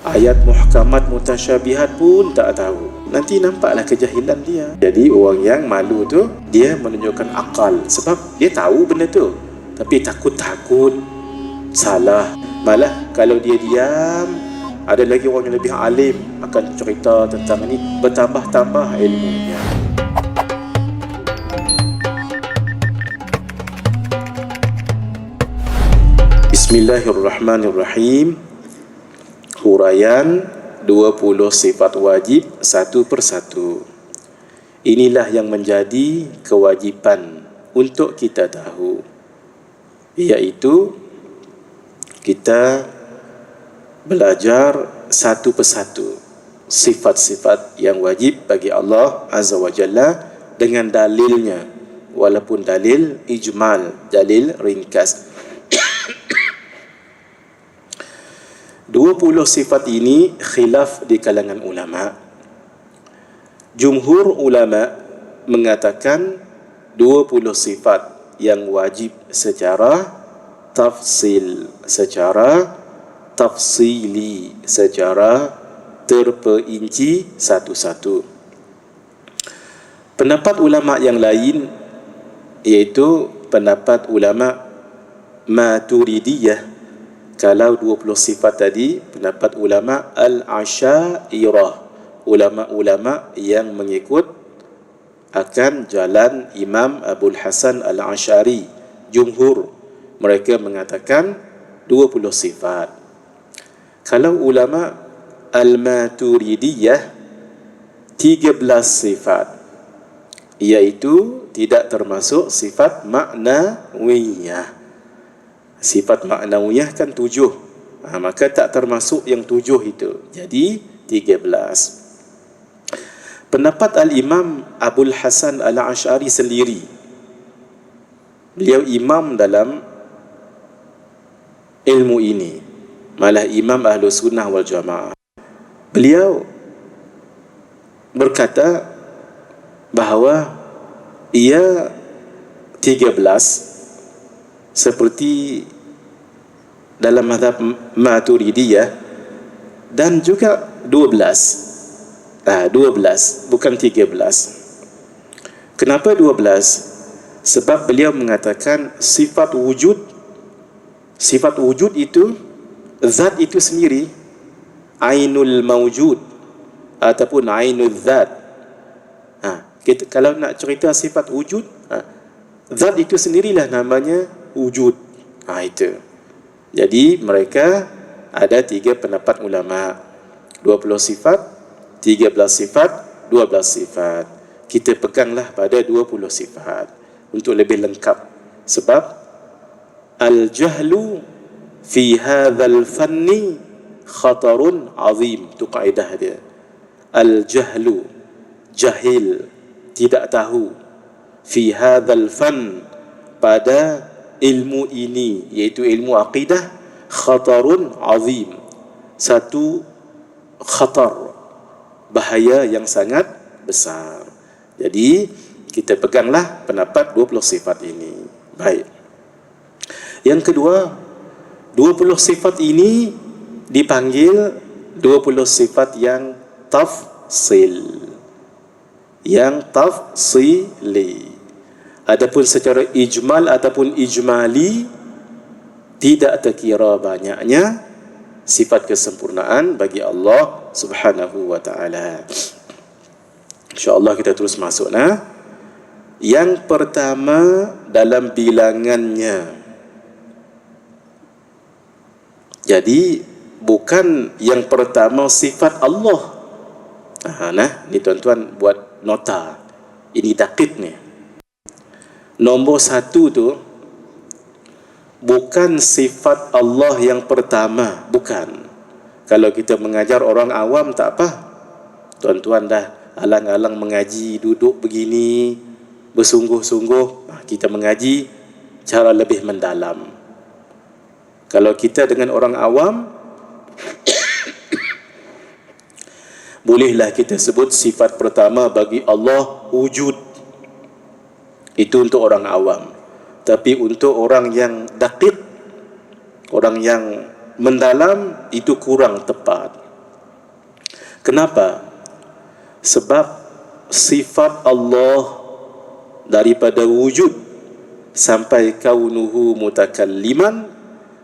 Ayat muhkamat mutasyabihat pun tak tahu. Nanti nampaklah kejahilan dia. Jadi orang yang malu tu, dia menunjukkan akal. Sebab dia tahu benda tu, tapi takut-takut salah. Malah kalau dia diam, ada lagi orang yang lebih alim akan cerita tentang ini, bertambah-tambah ilmunya. Bismillahirrahmanirrahim. Huraian 20 sifat wajib satu persatu. Inilah yang menjadi kewajipan untuk kita tahu, iaitu kita belajar satu persatu sifat-sifat yang wajib bagi Allah Azza wa Jalla dengan dalilnya, walaupun dalil ijmal, dalil ringkas. 20 sifat ini khilaf di kalangan ulama. Jumhur ulama mengatakan 20 sifat yang wajib secara tafsil, secara tafsili, secara terperinci satu-satu. Pendapat ulama yang lain, iaitu pendapat ulama Maturidiyah. Kalau 20 sifat tadi, pendapat ulama Al-Asyairah, ulama-ulama yang mengikut akan jalan Imam Abul Hasan Al-Asy'ari. Jumhur mereka mengatakan 20 sifat. Kalau ulama Al-Maturidiyah, 13 sifat, iaitu tidak termasuk sifat maknawiyah. Sifat maknawiyah kan 7, maka tak termasuk yang 7 itu, jadi 13. Pendapat Al-Imam Abul Hasan Al-Asy'ari sendiri, beliau imam dalam ilmu ini, malah imam Ahlus Sunnah wal Jamaah. Beliau berkata bahawa ia 13 seperti dalam mazhab Maturidiyah, dan juga 12, bukan 13. Kenapa 12? Sebab beliau mengatakan sifat wujud itu, zat itu sendiri, ainul mawjud ataupun ainul zat. Kita kalau nak cerita sifat wujud, zat itu sendirilah namanya wujud. Itu. Jadi mereka ada 3 pendapat ulama, 20 sifat, 13 sifat, 12 sifat. Kita peganglah pada 20 sifat untuk lebih lengkap. Sebab al-jahlu fi hadzal fanni khatarun azim, itu kaedah dia. Al-jahlu, jahil, tidak tahu, fi hadzal fan, pada ilmu ini, iaitu ilmu akidah, khatarun azim, satu khatar, bahaya yang sangat besar. Jadi kita peganglah pendapat 20 sifat ini. Baik. Yang kedua, 20 sifat ini dipanggil 20 sifat yang tafsil, yang tafsili. Adapun secara ijmal ataupun ijmali, tidak terkira banyaknya sifat kesempurnaan bagi Allah Subhanahu wa ta'ala. InsyaAllah kita terus masuk. Yang pertama dalam bilangannya. Jadi bukan yang pertama sifat Allah. Ni tuan-tuan buat nota, ini dakik ni. Nombor 1 tu bukan sifat Allah yang pertama, bukan. Kalau kita mengajar orang awam tak apa, tuan-tuan dah alang-alang mengaji, duduk begini bersungguh-sungguh, kita mengaji cara lebih mendalam. Kalau kita dengan orang awam, bolehlah kita sebut sifat pertama bagi Allah wujud. Itu untuk orang awam. Tapi untuk orang yang dakik, orang yang mendalam, itu kurang tepat. Kenapa? Sebab sifat Allah daripada wujud sampai kaunuhu mutakalliman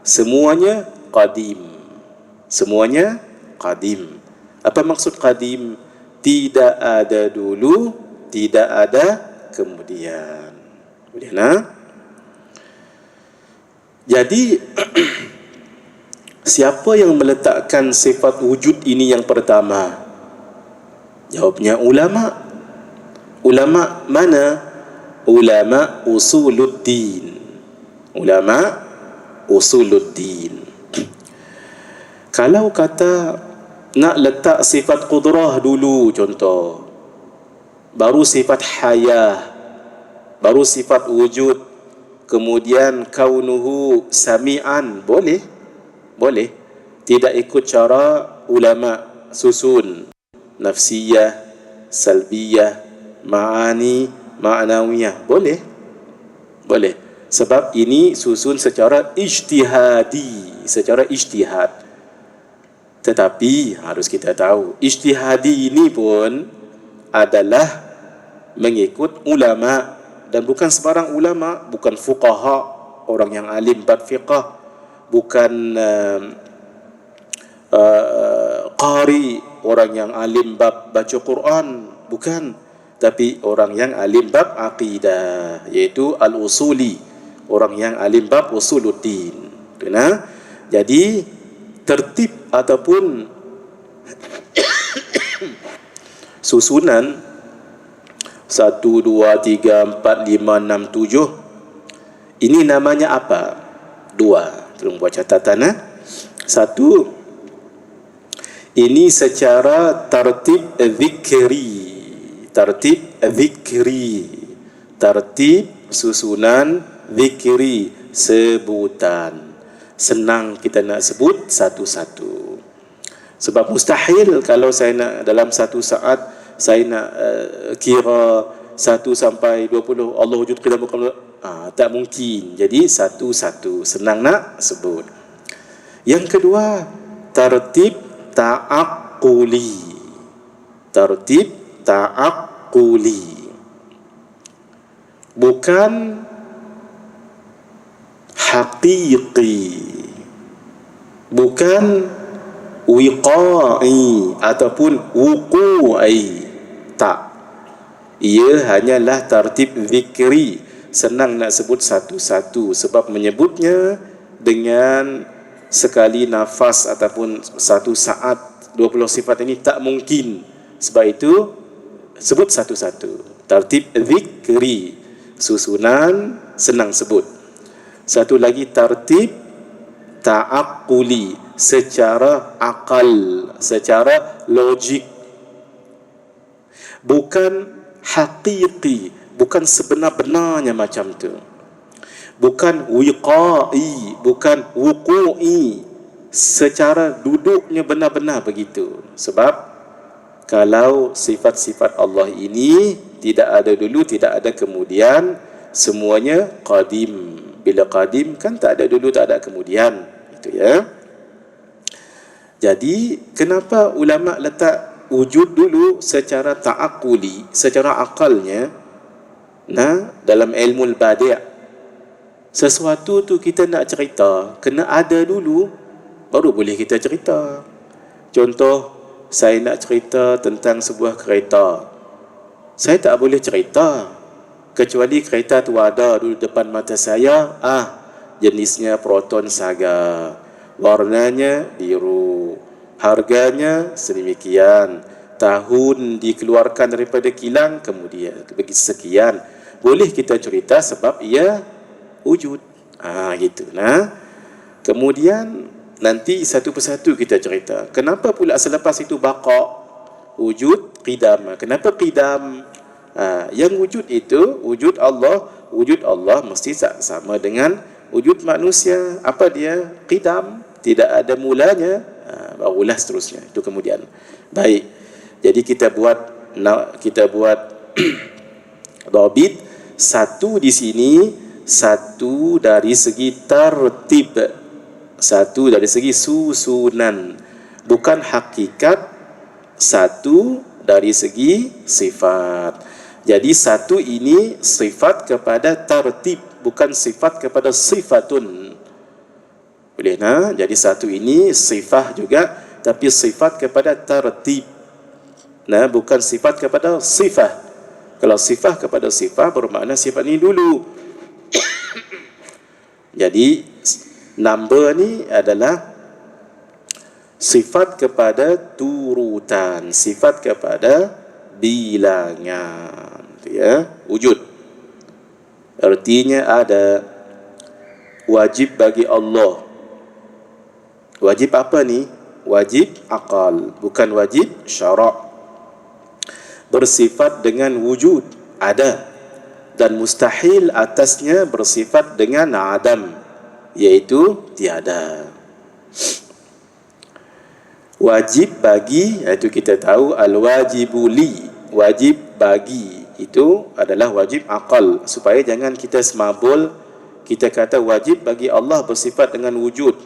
semuanya qadim. Semuanya qadim. Apa maksud qadim? Tidak ada dulu, tidak ada kemudian. Kemudian, jadi siapa yang meletakkan sifat wujud ini yang pertama? Jawabnya ulama. Ulama mana? Ulama usuluddin. Ulama usuluddin. Kalau kata nak letak sifat qudrah dulu contoh, baru sifat hayah, baru sifat wujud, kemudian kaunuhu sami'an, boleh? Boleh. Tidak ikut cara ulama susun nafsiyah, salbiyah, ma'ani, ma'nawiyah. Boleh? Boleh. Sebab ini susun secara ijtihadi, secara ijtihad. Tetapi harus kita tahu, ijtihadi ini pun adalah mengikut ulama, dan bukan sebarang ulama, bukan fuqaha, orang yang alim bab fiqh, bukan qari, orang yang alim bab baca Quran, bukan, tapi orang yang alim bab aqidah, iaitu al-usuli, orang yang alim bab usuluddin. Jadi tertib ataupun susunan 1, 2, 3, 4, 5, 6, 7 ini namanya apa? 2. Tolong buat catatan. 1, ini secara tertib zikri. Tertib zikri. Tertib susunan zikri, sebutan. Senang kita nak sebut satu-satu. Sebab mustahil kalau saya nak dalam satu saat saya nak kira 1 sampai 20 Allah wujud qidam tak mungkin. Jadi satu-satu, senang nak sebut. Yang kedua, tertib ta'aqquli. Tertib ta'aqquli. Bukan haqiqi, bukan wiqa'i ataupun wuqu'i. Tak. Ia hanyalah tertib zikri. Senang nak sebut satu-satu sebab menyebutnya dengan sekali nafas ataupun satu saat 20 sifat ini tak mungkin. Sebab itu sebut satu-satu. Tertib zikri, susunan, senang sebut. Satu lagi tertib ta'aqquli, secara akal, secara logik. Bukan haqiqi, bukan sebenar-benarnya macam tu. Bukan wiqa'i, bukan wuqu'i, secara duduknya benar-benar begitu. Sebab kalau sifat-sifat Allah ini tidak ada dulu, tidak ada kemudian, semuanya qadim. Bila qadim kan tak ada dulu, tak ada kemudian. Itu ya. Jadi kenapa ulama letak wujud dulu secara ta'aqquli, secara akalnya? Dalam ilmu al-badi', sesuatu tu kita nak cerita kena ada dulu baru boleh kita cerita. Contoh, saya nak cerita tentang sebuah kereta, saya tak boleh cerita kecuali kereta tu ada dulu depan mata saya. Jenisnya Proton Saga, warnanya biru, harganya sedemikian, tahun dikeluarkan daripada kilang, kemudian bagi sekian, boleh kita cerita sebab ia wujud. Gitu. Kemudian nanti satu persatu kita cerita. Kenapa pula selepas itu baqa, wujud, qidam? Kenapa qidam? Yang wujud itu wujud Allah mesti sama dengan wujud manusia. Apa dia? Qidam, tidak ada mulanya, barulah seterusnya. Itu kemudian. Baik. Jadi kita buat dhabit. Satu di sini, satu dari segi tertib, satu dari segi susunan, bukan hakikat satu dari segi sifat. Jadi satu ini sifat kepada tartib, bukan sifat kepada sifatun. Boleh nah? Jadi satu ini sifat juga, tapi sifat kepada tartib. Nah, bukan sifat kepada sifat. Kalau sifat kepada sifat bermakna sifat ini dulu. Jadi number ni adalah sifat kepada turutan, sifat kepada bilangan, ya, wujud. Artinya ada wajib bagi Allah. Wajib apa ni? Wajib akal, bukan wajib syarak. Bersifat dengan wujud, ada, dan mustahil atasnya bersifat dengan adam, iaitu tiada. Wajib bagi, iaitu kita tahu al-wajibu li, wajib bagi itu adalah wajib akal. Supaya jangan kita semabul, kita kata wajib bagi Allah bersifat dengan wujud.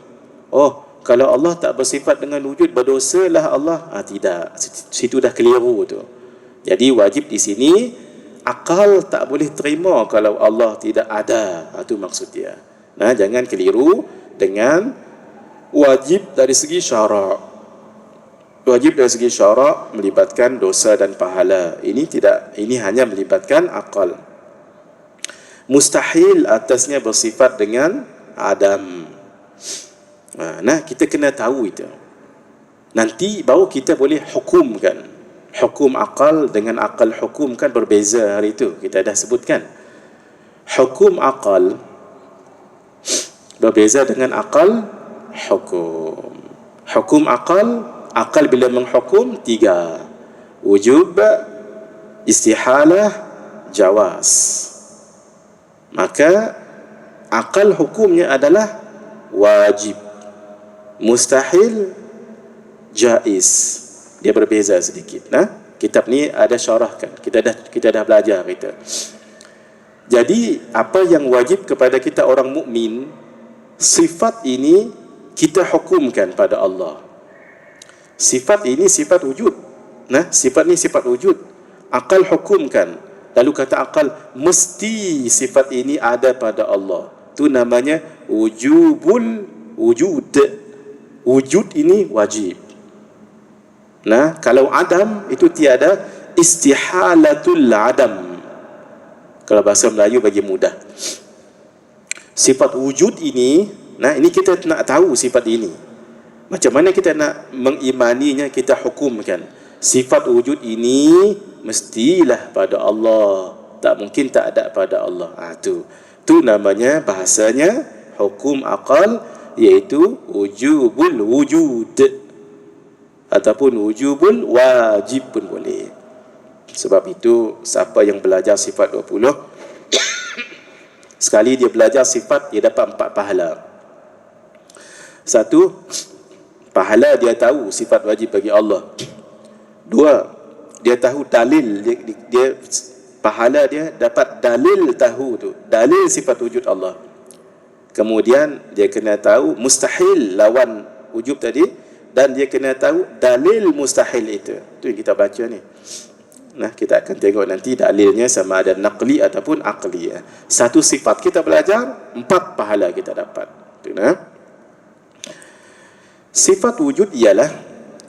Oh, kalau Allah tak bersifat dengan wujud, berdosalah Allah. Tidak, situ dah keliru tu. Jadi wajib di sini akal tak boleh terima kalau Allah tidak ada. Itu maksud dia. Nah, jangan keliru dengan wajib dari segi syarak. Wajib dari segi syarak melibatkan dosa dan pahala. Ini tidak, ini hanya melibatkan akal. Mustahil atasnya bersifat dengan adam. Nah, kita kena tahu itu. Nanti baru kita boleh hukumkan. Hukum akal dengan akal hukum kan berbeza hari itu. Kita dah sebutkan. Hukum akal berbeza dengan akal hukum. Hukum akal, akal bila menghukum tiga. Wujub, istihalah, jawaz. Maka akal hukumnya adalah wajib, mustahil, jaiz. Dia berbeza sedikit. Nah, kitab ni ada syarahkan. Kita dah belajar kita. Jadi apa yang wajib kepada kita orang mukmin, sifat ini kita hukumkan pada Allah. Sifat ini sifat wujud. Nah, sifat ni sifat wujud. Akal hukumkan. Lalu kata akal, mesti sifat ini ada pada Allah. Itu namanya wujubul wujud. Wujud ini wajib. Nah, kalau adam itu tiada, istihalatul adam. Kalau bahasa Melayu bagi mudah. Sifat wujud ini, nah ini kita nak tahu sifat ini. Macam mana kita nak mengimaninya, kita hukumkan. Sifat wujud ini mestilah pada Allah. Tak mungkin tak ada pada Allah. Tu namanya bahasanya hukum akal, iaitu wujubul wujud. Ataupun wujubul wajib pun boleh. Sebab itu siapa yang belajar sifat 20, sekali dia belajar sifat, dia dapat 4 pahala. Satu, pahala dia tahu sifat wajib bagi Allah. Dua, dia tahu dalil, dia pahala dia dapat dalil tahu tu, dalil sifat wujud Allah. Kemudian dia kena tahu mustahil lawan wujud tadi, dan dia kena tahu dalil mustahil itu. Itu yang kita baca ni. Nah, kita akan tengok nanti dalilnya sama ada naqli ataupun aqli. Satu sifat kita belajar, 4 pahala kita dapat. Itu nah. Sifat wujud ialah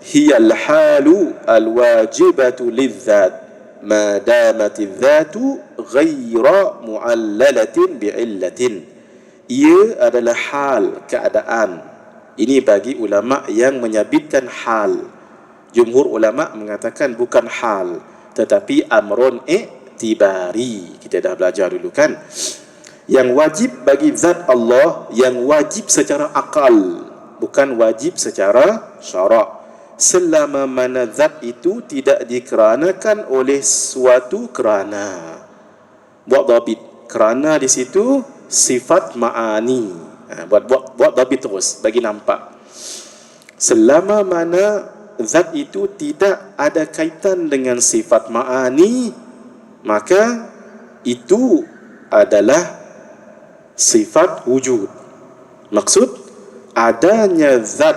hiyal halu alwajibatu lidzat ma damat dzatu ghaira muallalatin bi'illatin. Ia adalah hal, keadaan. Ini bagi ulama yang menyabitkan hal. Jumhur ulama mengatakan bukan hal, tetapi amrun i'tibari. Kita dah belajar dulu kan. Yang wajib bagi zat Allah, yang wajib secara akal, bukan wajib secara syarak. Selama mana zat itu tidak dikeranakan oleh suatu kerana. Buat dhabit. Kerana di situ sifat ma'ani. Buat dhabit terus bagi nampak. Selama mana zat itu tidak ada kaitan dengan sifat ma'ani, maka itu adalah sifat wujud. Maksud adanya zat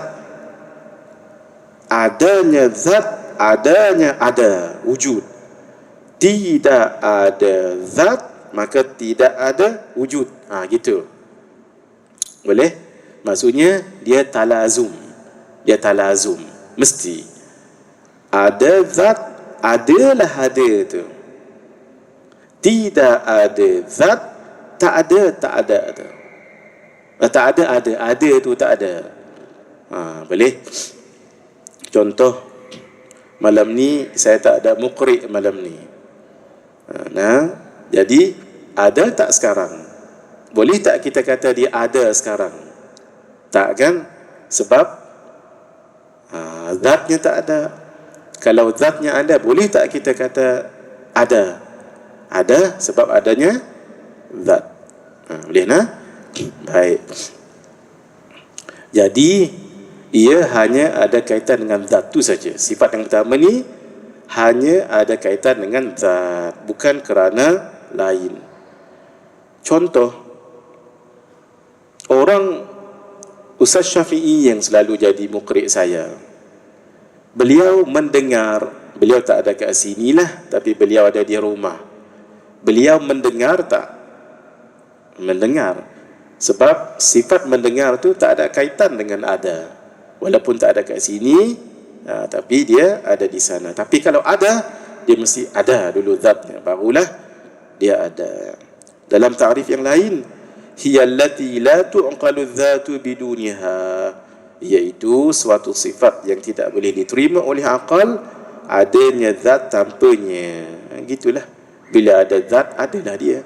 adanya ada wujud. Tidak ada zat, maka tidak ada wujud. Gitu. Boleh? Maksudnya dia talazum. Dia talazum. Mesti. Ada zat, adalah ada tu. Tidak ada zat, tak ada tu. Tak ada, ada tu tak ada. Boleh? Contoh, malam ni saya tak ada muqri' malam ni. Jadi ada tak sekarang? Boleh tak kita kata dia ada sekarang? Tak kan? Sebab zatnya tak ada. Kalau zatnya ada, boleh tak kita kata ada? Ada sebab adanya zat. Boleh nah? Baik. Jadi ia hanya ada kaitan dengan zat tu saja. Sifat yang pertama ni hanya ada kaitan dengan zat, bukan kerana lain. Contoh, orang Ustaz Syafi'i yang selalu jadi muqri' saya, beliau mendengar, beliau tak ada kat sini lah, tapi beliau ada di rumah. Beliau mendengar tak? Mendengar. Sebab sifat mendengar tu tak ada kaitan dengan ada. Walaupun tak ada kat sini, tapi dia ada di sana. Tapi kalau ada, dia mesti ada dulu zatnya, barulah dia ada. Dalam ta'rif yang lain, hiya allati la tu'qalu dzatu biduniha, iaitu suatu sifat yang tidak boleh diterima oleh akal, adanya zat tanpanya. Gitulah. Bila ada zat, adalah dia.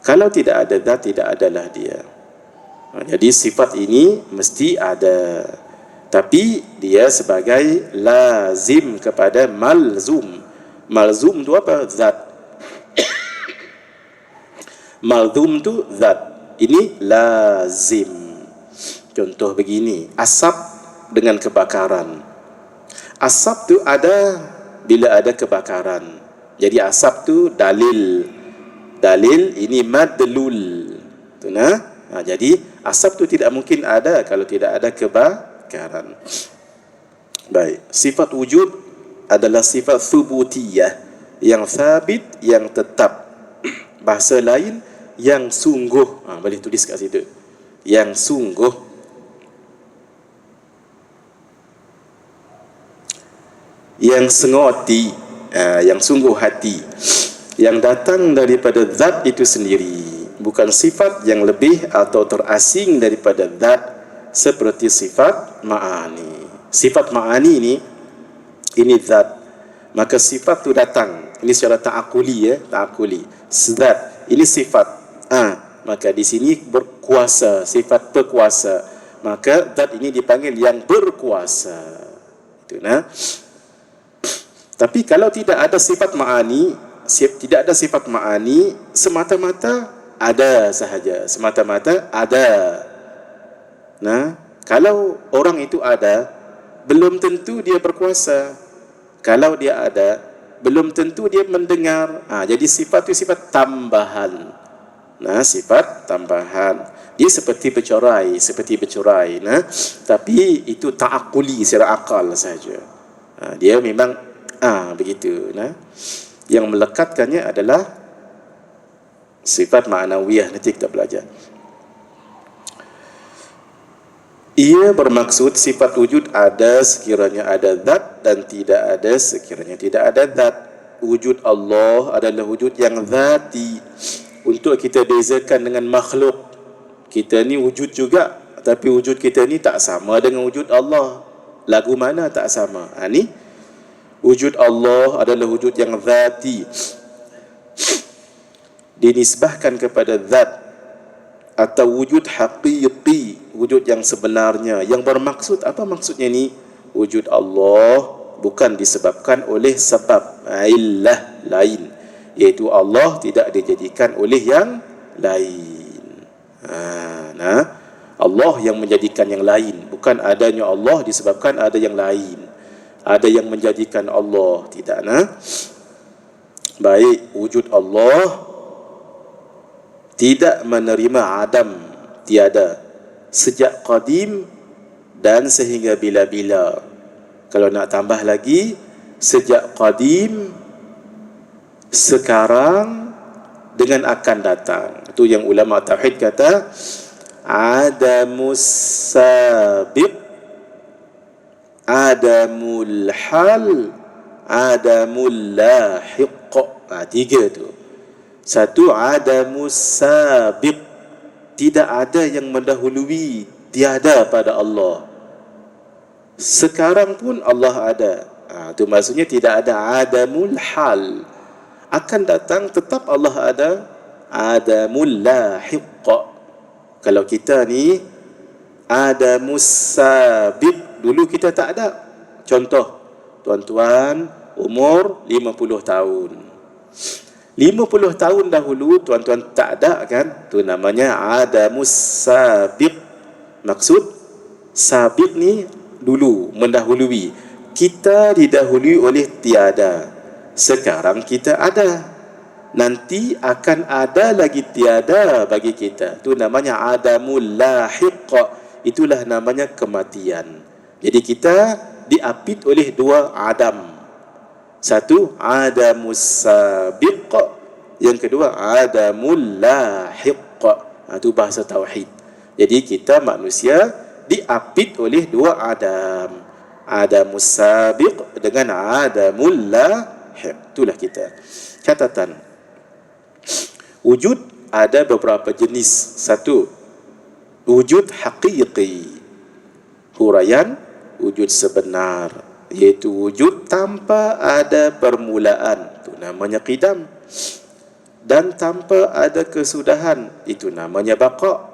Kalau tidak ada zat, tidak adalah dia. Jadi sifat ini mesti ada, tapi dia sebagai lazim kepada malzum. Malzum tu apa? Zat. Malzum tu zat. Ini lazim. Contoh begini, asap dengan kebakaran. Asap tu ada bila ada kebakaran. Jadi asap tu dalil. Dalil ini madlul. Tu nah. Jadi asap tu tidak mungkin ada kalau tidak ada kebakaran. Baik, sifat wujud adalah sifat thubutiyah, yang sabit, yang tetap. Bahasa lain, yang sungguh. Boleh tulis kat situ. Yang sungguh. Yang sengoti, yang sungguh hati, yang datang daripada zat itu sendiri, bukan sifat yang lebih atau terasing daripada zat, seperti sifat ma'ani. Sifat ma'ani ini zat, maka sifat tu datang. Ini secara ta'akuli, ta'akuli. Zat ini sifat, maka di sini berkuasa, sifat berkuasa, maka zat ini dipanggil yang berkuasa. Itu nah. Tapi kalau tidak ada sifat ma'ani, tidak ada sifat ma'ani, semata-mata ada sahaja, semata-mata ada. Nah, kalau orang itu ada, belum tentu dia berkuasa. Kalau dia ada, belum tentu dia mendengar. Jadi sifat itu sifat tambahan. Nah, sifat tambahan. Dia seperti bercerai, nah, tapi itu ta'akuli, secara akal saja. Dia memang begitu. Nah, yang melekatkannya adalah sifat ma'nawiyah. Nanti kita belajar. Ia bermaksud sifat wujud ada sekiranya ada zat, dan tidak ada sekiranya tidak ada zat. Wujud Allah adalah wujud yang zati. Untuk kita bezakan dengan makhluk, kita ni wujud juga, tapi wujud kita ni tak sama dengan wujud Allah. Lagu mana tak sama? Ni wujud Allah adalah wujud yang zati, dinisbahkan kepada zat, atau wujud haqiqi, wujud yang sebenarnya. Yang bermaksud, apa maksudnya ni? Wujud Allah bukan disebabkan oleh sebab illah lain, iaitu Allah tidak dijadikan oleh yang lain. Allah yang menjadikan yang lain, bukan adanya Allah disebabkan ada yang lain. Ada yang menjadikan Allah, tidak. Baik, wujud Allah tidak menerima adam, tiada, sejak qadim dan sehingga bila-bila. Kalau nak tambah lagi, sejak qadim, sekarang, dengan akan datang. Itu yang ulama tauhid kata adamus sabiq, adamul hal, adamul lahiq. Tiga tu. Satu, adamus sabiq, tidak ada yang mendahului, tiada pada Allah. Sekarang pun Allah ada. Itu maksudnya tidak ada adamul hal. Akan datang tetap Allah ada, adamul lahiq. Kalau kita ni adamus sabiq, dulu kita tak ada. Contoh, tuan-tuan umur 50 tahun. 50 tahun dahulu tuan-tuan tak ada kan? Tu namanya adamus sabiq. Maksud sabiq ni dulu, mendahului. Kita didahului oleh tiada. Sekarang kita ada. Nanti akan ada lagi tiada bagi kita. Itu namanya adamul lahiq. Itulah namanya kematian. Jadi kita diapit oleh dua adam. Satu, adamus sabiq. Yang kedua, adamul lahiq. Itu bahasa tauhid. Jadi kita manusia diapit oleh dua adam. Adamus sabiq dengan adamul lahiq. Itulah kita. Catatan, wujud ada beberapa jenis. Satu, wujud haqiqi, huraian wujud sebenar, iaitu wujud tanpa ada permulaan, itu namanya qidam. Dan tanpa ada kesudahan, itu namanya baqa.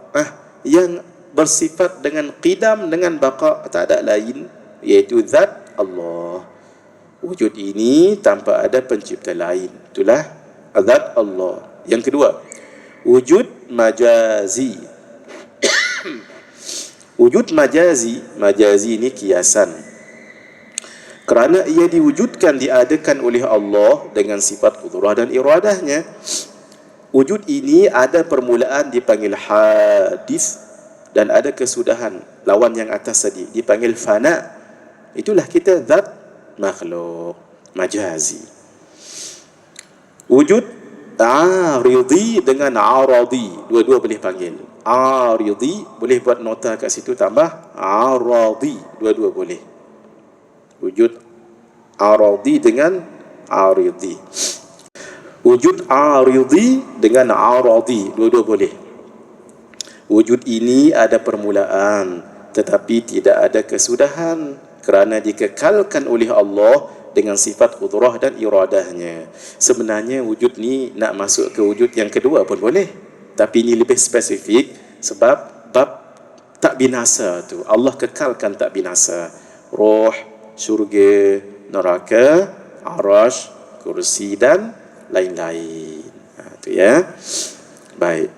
Yang bersifat dengan qidam, dengan baqa, tak ada lain, iaitu zat Allah. Wujud ini tanpa ada pencipta lain, itulah zat Allah. Yang kedua, wujud majazi. Wujud majazi, majazi ini kiasan. Kerana ia diwujudkan, diadakan oleh Allah dengan sifat qudrah dan iradahnya. Wujud ini ada permulaan, dipanggil hadis, dan ada kesudahan, lawan yang atas tadi, dipanggil fana. Itulah kita zat makhluk majazi. Wujud aridi dengan aradi, dua-dua boleh panggil. Aridi boleh buat nota kat situ, tambah aradi, dua-dua boleh. Wujud aradi dengan aridi. Wujud aridi dengan aradi, dua-dua boleh. Wujud ini ada permulaan, tetapi tidak ada kesudahan, kerana dikekalkan oleh Allah dengan sifat qudrah dan iradahnya. Sebenarnya wujud ni nak masuk ke wujud yang kedua pun boleh, tapi ini lebih spesifik sebab bab tak binasa tu Allah kekalkan tak binasa. Roh, syurga, neraka, arash, kursi dan lain-lain. Tu ya. Baik.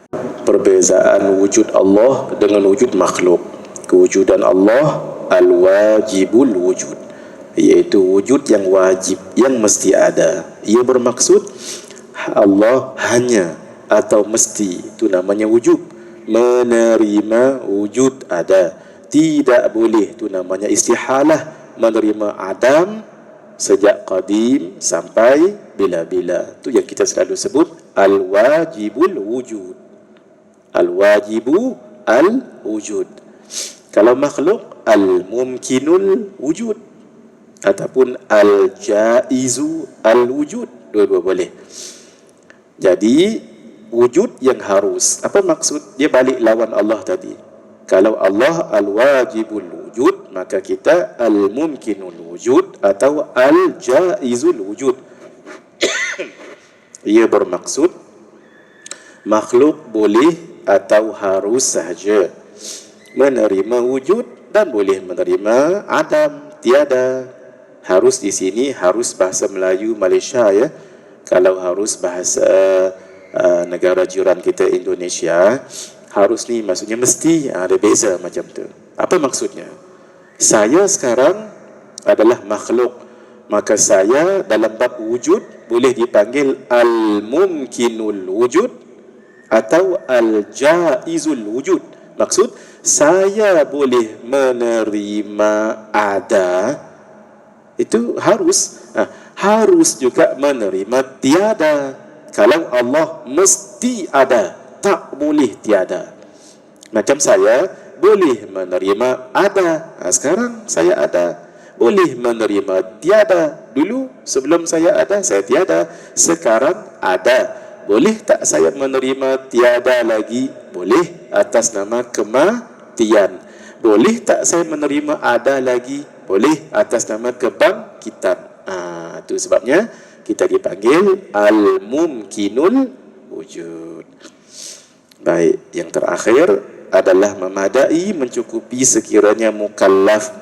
Perbezaan wujud Allah dengan wujud makhluk. Kewujudan Allah al-wajibul wujud, iaitu wujud yang wajib, yang mesti ada. Ia bermaksud Allah hanya atau mesti, itu namanya wujud. Menerima wujud ada, tidak boleh, itu namanya istihalah. Menerima Adam sejak qadim sampai bila-bila, itu yang kita selalu sebut al-wajibul wujud. Al-wajibu al-wujud. Kalau makhluk, al-mumkinul wujud ataupun al-jaizu al-wujud, dua-dua boleh. Jadi wujud yang harus, apa maksud? Dia balik lawan Allah tadi. Kalau Allah al-wajibul wujud, maka kita al-mumkinul wujud atau al-jaizul wujud. Ia bermaksud makhluk boleh atau harus sahaja menerima wujud, dan boleh menerima Adam, tiada. Harus di sini harus bahasa Melayu Malaysia ya. Kalau harus bahasa negara jiran kita Indonesia, harus ni maksudnya mesti, ada beza macam tu. Apa maksudnya? Saya sekarang adalah makhluk, maka saya dalam bab wujud boleh dipanggil al-mumkinul wujud atau al-jaizul wujud. Maksud, saya boleh menerima ada, Itu harus. Harus juga menerima tiada. Kalau Allah mesti ada, tak boleh tiada. Macam saya boleh menerima ada. Sekarang saya ada. Boleh menerima tiada. Dulu sebelum saya ada, saya tiada. Sekarang ada. Boleh tak saya menerima tiada lagi? Boleh, atas nama kematian. Boleh tak saya menerima ada lagi? Boleh, atas nama kebangkitan. Itu sebabnya kita dipanggil Al-Mumkinul Wujud. Baik, yang terakhir adalah memadai, mencukupi sekiranya mukallaf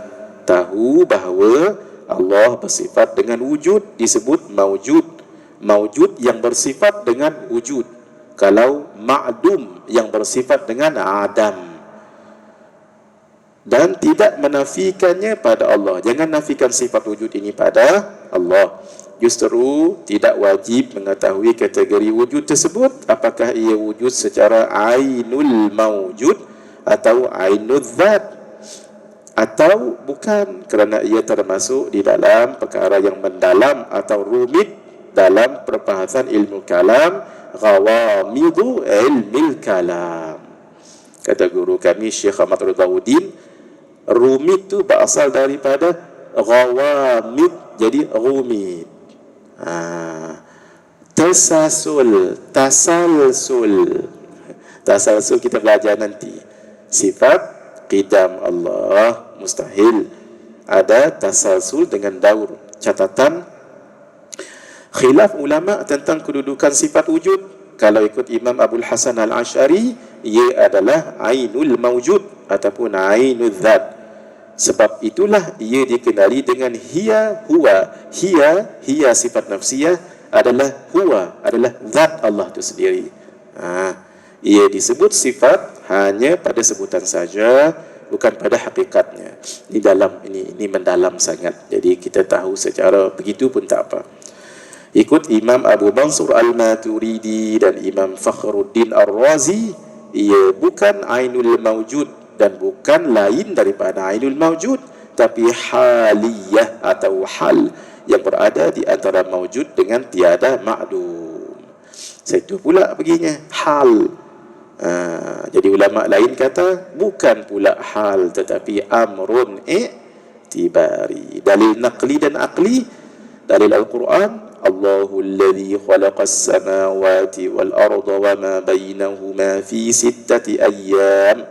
tahu bahawa Allah bersifat dengan wujud, disebut maujud. Maujud yang bersifat dengan wujud. Kalau ma'dum yang bersifat dengan adam. Dan tidak menafikannya pada Allah. Jangan nafikan sifat wujud ini pada Allah. Justru tidak wajib mengetahui kategori wujud tersebut, apakah ia wujud secara ainul mawjud atau ainul zat, atau bukan, kerana ia termasuk di dalam perkara yang mendalam atau rumit dalam perbahasan ilmu kalam, ghawamidu ilmil kalam. Kata guru kami Syekh Ahmad Ridawuddin, rumit tu berasal daripada ghawamid, jadi rumit. Tasalsul kita belajar nanti. Sifat qidam Allah mustahil ada tasalsul dengan daur. Catatan khilaf ulama tentang kedudukan sifat wujud. Kalau ikut Imam Abul Hasan Al-Ash'ari, ia adalah ainul mawjud ataupun ainul zat. Sebab itulah ia dikenali dengan hiya huwa. Hiya sifat nafsiyah adalah huwa, adalah zat Allah itu sendiri. Ia disebut sifat hanya pada sebutan saja, bukan pada hakikatnya. Ini dalam, ini mendalam sangat. Jadi kita tahu secara begitu pun tak apa. Ikut Imam Abu Mansur Al-Maturidi dan Imam Fakhruddin Ar-Razi, ia bukan ainul mawjud dan bukan lain daripada ainul mawjud, tapi haliyah atau hal yang berada di antara mawjud dengan tiada ma'dum. Itu pula begini, hal. Jadi ulama lain kata bukan pula hal, tetapi amrun i'tibari. Dalil naqli dan aqli, dalil Al-Quran, Allahu alladhi khalaqas samawati wal arda wa ma bainahuma fi sittati ayyam.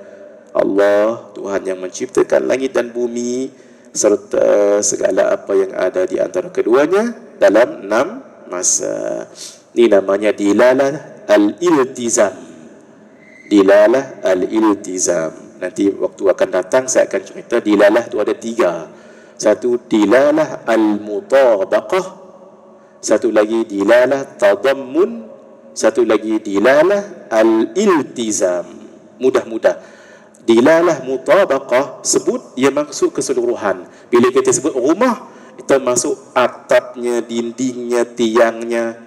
Allah, Tuhan yang menciptakan langit dan bumi serta segala apa yang ada di antara keduanya dalam 6 masa. Ini namanya dilalah al-iltizam. Dilalah al-iltizam. Nanti waktu akan datang saya akan cerita dilalah itu ada 3. Satu dilalah al-mutabaqah, satu lagi dilalah tadammun, satu lagi dilalah al-iltizam. Mudah-mudah. Dilalah mutabaqah sebut ia maksud keseluruhan. Bila kita sebut rumah, kita masuk atapnya, dindingnya, tiangnya.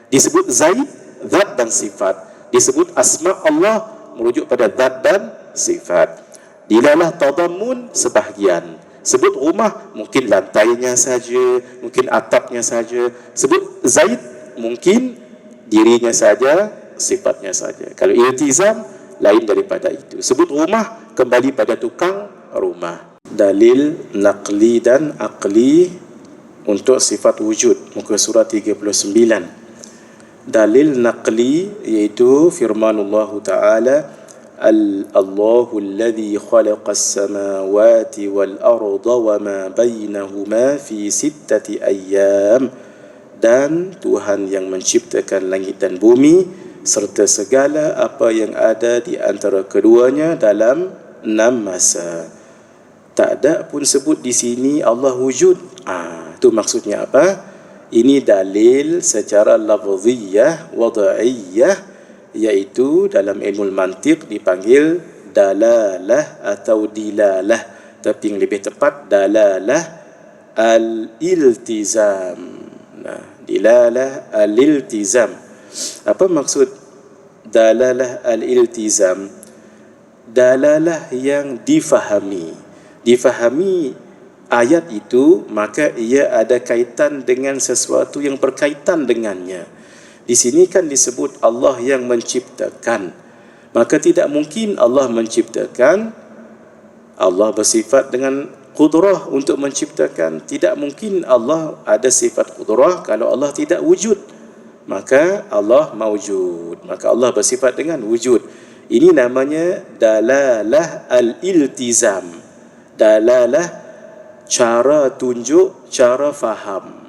Disebut zaid, zat dan sifat. Disebut asma Allah, merujuk pada zat dan sifat. Dilalah tadammun, sebahagian. Sebut rumah, mungkin lantainya saja, mungkin atapnya saja. Sebut zaid, mungkin dirinya saja, sifatnya saja. Kalau iltizam, lain daripada itu. Sebut rumah, kembali pada tukang rumah. Dalil naqli dan aqli untuk sifat wujud, muka surat 39. Dalil naqli iaitu firmanullah Ta'ala, Allahu alladhi khalaqas samawati wal arda wa ma bainahuma fi sittati ayyam. Dan Tuhan yang menciptakan langit dan bumi serta segala apa yang ada di antara keduanya dalam 6 masa. Tak ada pun sebut di sini Allah wujud. Itu maksudnya apa? Ini dalil secara lafziyah, wada'iyah, iaitu dalam ilmu mantiq dipanggil dalalah atau dilalah. Tapi yang lebih tepat dalalah al-iltizam. Dilalah al-iltizam. Apa maksud dalalah al-iltizam? Dalalah yang difahami. Difahami ayat itu, maka ia ada kaitan dengan sesuatu yang berkaitan dengannya. Di sini kan disebut Allah yang menciptakan. Maka tidak mungkin Allah menciptakan, Allah bersifat dengan qudrah untuk menciptakan. Tidak mungkin Allah ada sifat qudrah kalau Allah tidak wujud. Maka Allah mawjud. Maka Allah bersifat dengan wujud. Ini namanya dalalah al-iltizam. Dalalah cara tunjuk, cara faham.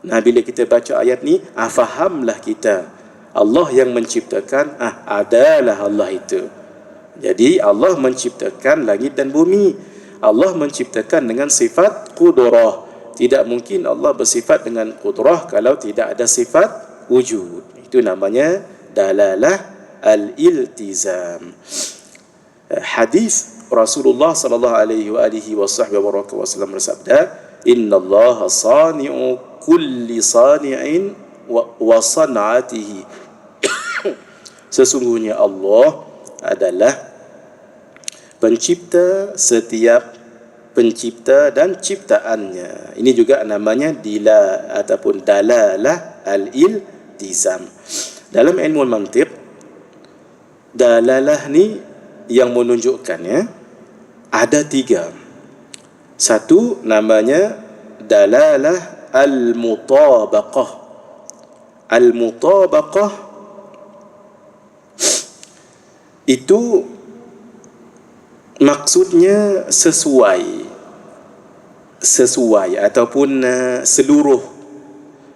Nah, bila kita baca ayat ni, fahamlah kita. Allah yang menciptakan, adalah Allah itu. Jadi Allah menciptakan langit dan bumi. Allah menciptakan dengan sifat qudrah. Tidak mungkin Allah bersifat dengan qudrah kalau tidak ada sifat wujud. Itu namanya dalalah al-iltizam. Hadis Rasulullah sallallahu alaihi wasallam bersabda, "Innallaha sani'u kulli sani'in wa san'atihi." Sesungguhnya Allah adalah pencipta setiap pencipta dan ciptaannya. Ini juga namanya dalalah al-iltizam. Dalam ilmu mantiq, dalalah ni yang menunjukkannya ada 3. Satu namanya dalalah al-mutabaqah. Al-mutabaqah itu maksudnya sesuai ataupun seluruh.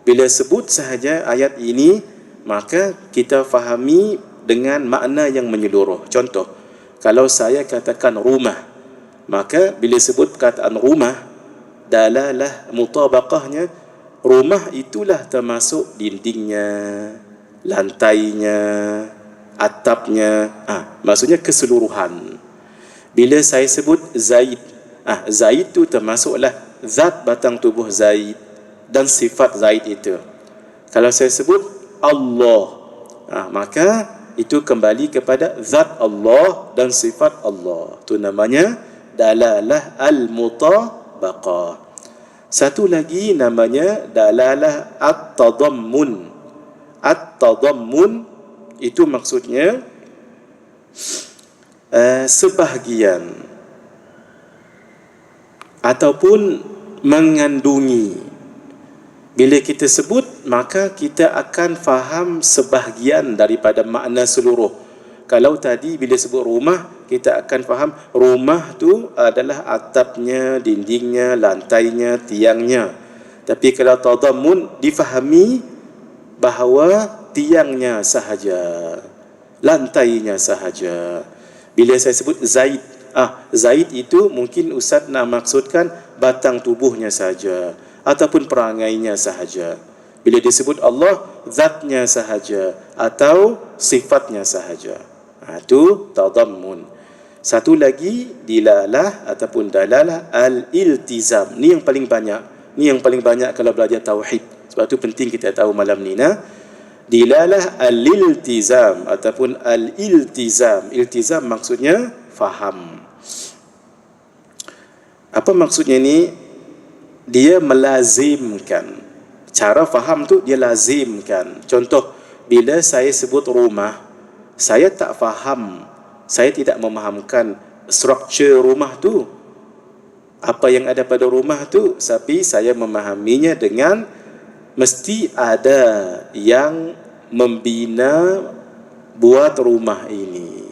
Bila sebut sahaja ayat ini, maka kita fahami dengan makna yang menyeluruh. Contoh, kalau saya katakan rumah, maka bila sebut perkataan rumah, dalalah mutabaqahnya, rumah itulah termasuk dindingnya, lantainya, atapnya, maksudnya keseluruhan. Bila saya sebut Zaid, Zaid itu termasuklah zat batang tubuh Zaid dan sifat Zaid itu. Kalau saya sebut Allah, maka itu kembali kepada zat Allah dan sifat Allah. Itu namanya dalalah al-mutabaqah. Satu lagi namanya dalalah at-tadammun. At-tadammun itu maksudnya sebahagian ataupun mengandungi. Bila kita sebut, maka kita akan faham sebahagian daripada makna seluruh. Kalau tadi bila sebut rumah, kita akan faham rumah tu adalah atapnya, dindingnya, lantainya, tiangnya. Tapi kalau tadammun, difahami bahawa tiangnya sahaja, lantainya sahaja. Bila saya sebut Zaid, Zaid itu mungkin Ustaz nak maksudkan batang tubuhnya sahaja ataupun perangainya sahaja. Bila disebut Allah, zatnya sahaja atau sifatnya sahaja. Itu tadammun. Satu lagi dilalah ataupun dalalah al-iltizam. Ni yang paling banyak. Ni yang paling banyak kalau belajar tauhid. Sebab tu penting kita tahu malam ni. Dilalah al-iltizam ataupun al-iltizam. Iltizam maksudnya faham. Apa maksudnya ni? Dia melazimkan. Cara faham tu dia lazimkan. Contoh, bila saya sebut rumah, saya tak faham, saya tidak memahamkan struktur rumah tu, apa yang ada pada rumah tu, tapi saya memahaminya dengan mesti ada yang membina buat rumah ini.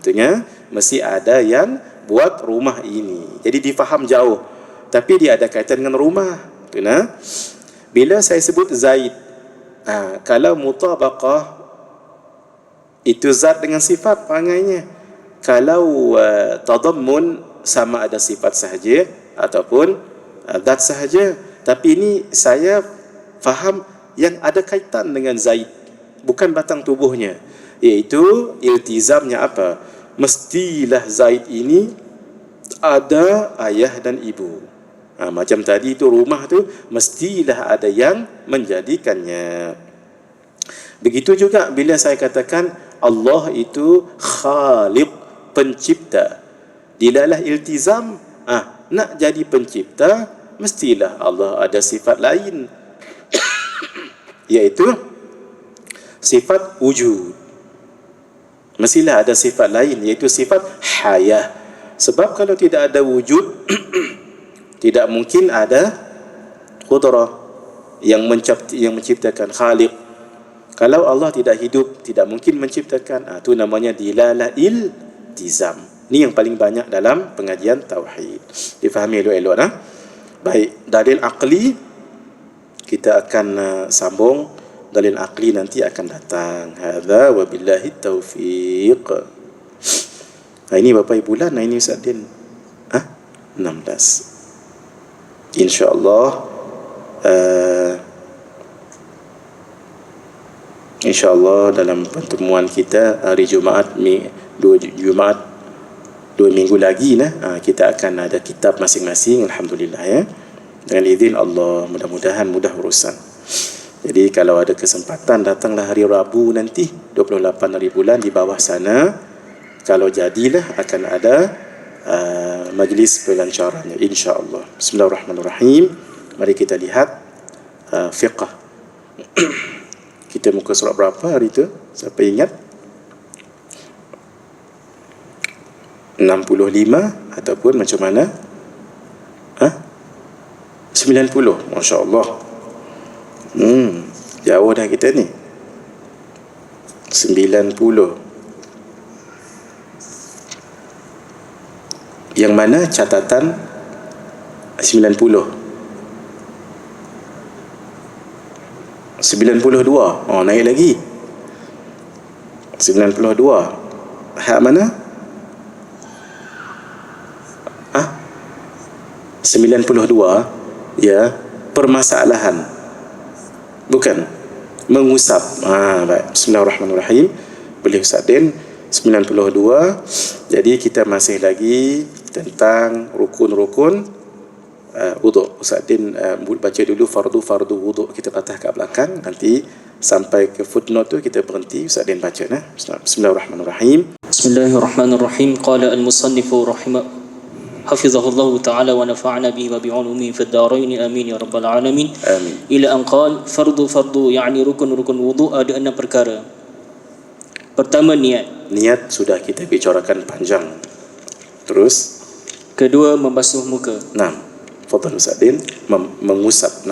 Itunya mesti ada yang buat rumah ini. Jadi difaham jauh, tapi dia ada kaitan dengan rumah. Bila saya sebut Zaid, kalau mutabaqah itu zat dengan sifat perangainya. Kalau tadammun sama ada sifat sahaja ataupun zat sahaja. Tapi ini saya faham yang ada kaitan dengan Zaid, bukan batang tubuhnya. Iaitu iltizamnya apa? Mestilah Zaid ini ada ayah dan ibu. Macam tadi itu rumah tu mestilah ada yang menjadikannya. Begitu juga bila saya katakan Allah itu khaliq, pencipta. Dilalah iltizam, nak jadi pencipta, mestilah Allah ada sifat lain, iaitu sifat wujud. Mestilah ada sifat lain, iaitu sifat hayah. Sebab kalau tidak ada wujud, tidak mungkin ada qudrah yang menciptakan, khaliq. Kalau Allah tidak hidup, tidak mungkin menciptakan. Itu namanya dilalah iltizam. Ini yang paling banyak dalam pengajian tauhid. Difahami elok-elok nah. Baik, dalil aqli kita akan sambung. Dalil aqli nanti akan datang. Hadza wabillahi taufiq. Ini berapa bulan ini Ustaz Din? 16. InsyaAllah InsyaAllah dalam pertemuan kita hari Jumaat, dua minggu lagi kita akan ada kitab masing-masing, alhamdulillah ya. Dengan izin Allah, mudah-mudahan mudah urusan. Jadi kalau ada kesempatan, datanglah hari Rabu nanti 28 hari bulan di bawah sana. Kalau jadilah akan ada majlis pelancarannya, insya-Allah. Bismillahirrahmanirrahim. Mari kita lihat fiqh. Kita muka surat berapa hari itu? Siapa ingat? 65 ataupun macam mana? 90. Masya-Allah. Jauh dah kita ni. 90. Yang mana catatan 90? 92. Naik lagi. 92. Hak mana? 92. Ya, permasalahan. Bukan mengusap. Baik. Bismillahirrahmanirrahim. Boleh Ustaz Din. 92. Jadi kita masih lagi tentang rukun-rukun wuduk. Ustaz Din baca dulu fardu wuduk, kita patah kat belakang, nanti sampai ke footnote tu kita berhenti, Ustaz Din baca nah. Bismillahirrahmanirrahim. Bismillahirrahmanirrahim. Qala al-musannifu hafizahullah ta'ala wa nafa'ana bihi wa bi'ulumihi fid dharain amin ya rabbal alamin. Amin. Ila an qala fardu yani rukun wuduk ada 6 perkara. Pertama, niat sudah kita bicarakan panjang. Terus kedua, membasuh muka. Fadhal Ustaz Din. Mengusap.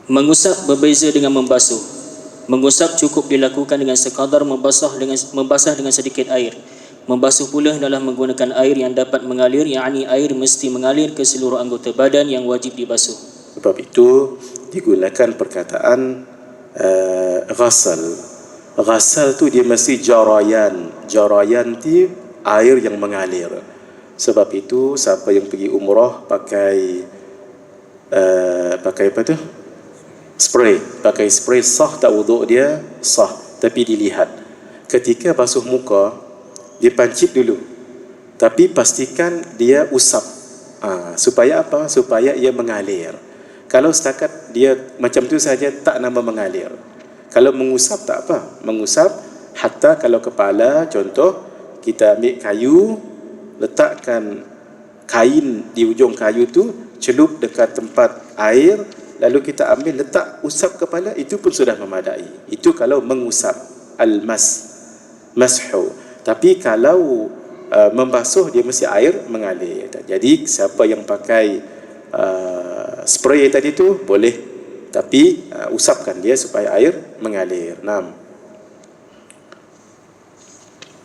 Mengusap berbeza dengan membasuh. Mengusap cukup dilakukan dengan sekadar membasah dengan sedikit air. Membasuh pula adalah menggunakan air yang dapat mengalir, yakni air mesti mengalir ke seluruh anggota badan yang wajib dibasuh. Sebab itu digunakan perkataan ghasal. Ghasal tu dia mesti jarayan. Jarayan tu air yang mengalir. Sebab itu siapa yang pergi umrah pakai apa tu? Spray. Pakai spray sah tak wuduk dia? Sah. Tapi dilihat. Ketika basuh muka, dia pancit dulu. Tapi pastikan dia usap. Supaya apa? Supaya ia mengalir. Kalau setakat dia macam tu saja, tak nama mengalir. Kalau mengusap tak apa. Mengusap hatta kalau kepala, contoh kita ambil kayu, letakkan kain di ujung kayu tu, celup dekat tempat air, lalu kita ambil letak usap kepala, itu pun sudah memadai. Itu kalau mengusap, mashu. Tapi kalau membasuh, dia mesti air mengalir. Jadi siapa yang pakai spray tadi tu boleh, tapi usapkan dia supaya air mengalir.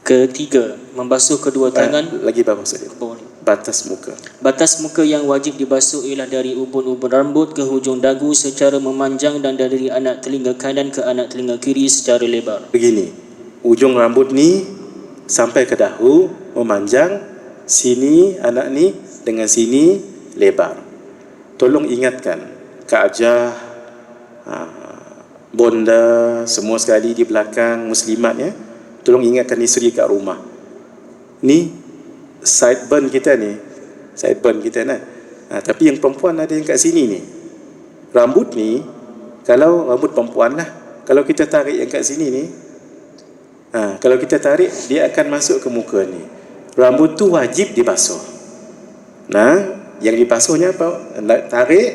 Ketiga, membasuh kedua tangan. Lagi bagus saja. Batas muka. Batas muka yang wajib dibasuh ialah dari ubun-ubun rambut ke hujung dagu secara memanjang dan dari anak telinga kanan ke anak telinga kiri secara lebar. Begini, ujung rambut ni sampai ke dahu, memanjang, sini anak ni dengan sini lebar. Tolong ingatkan Kak Ajah, bonda, semua sekali di belakang muslimat ya. Tolong ingatkan isteri kat rumah. Ni sideburn kita ni. Sideburn kita nak. Tapi yang perempuan ada yang kat sini ni. Rambut ni, kalau rambut perempuan lah, kalau kita tarik yang kat sini ni, kalau kita tarik, dia akan masuk ke muka ni. Rambut tu wajib dibasuh. Yang dibasuhnya apa? Tarik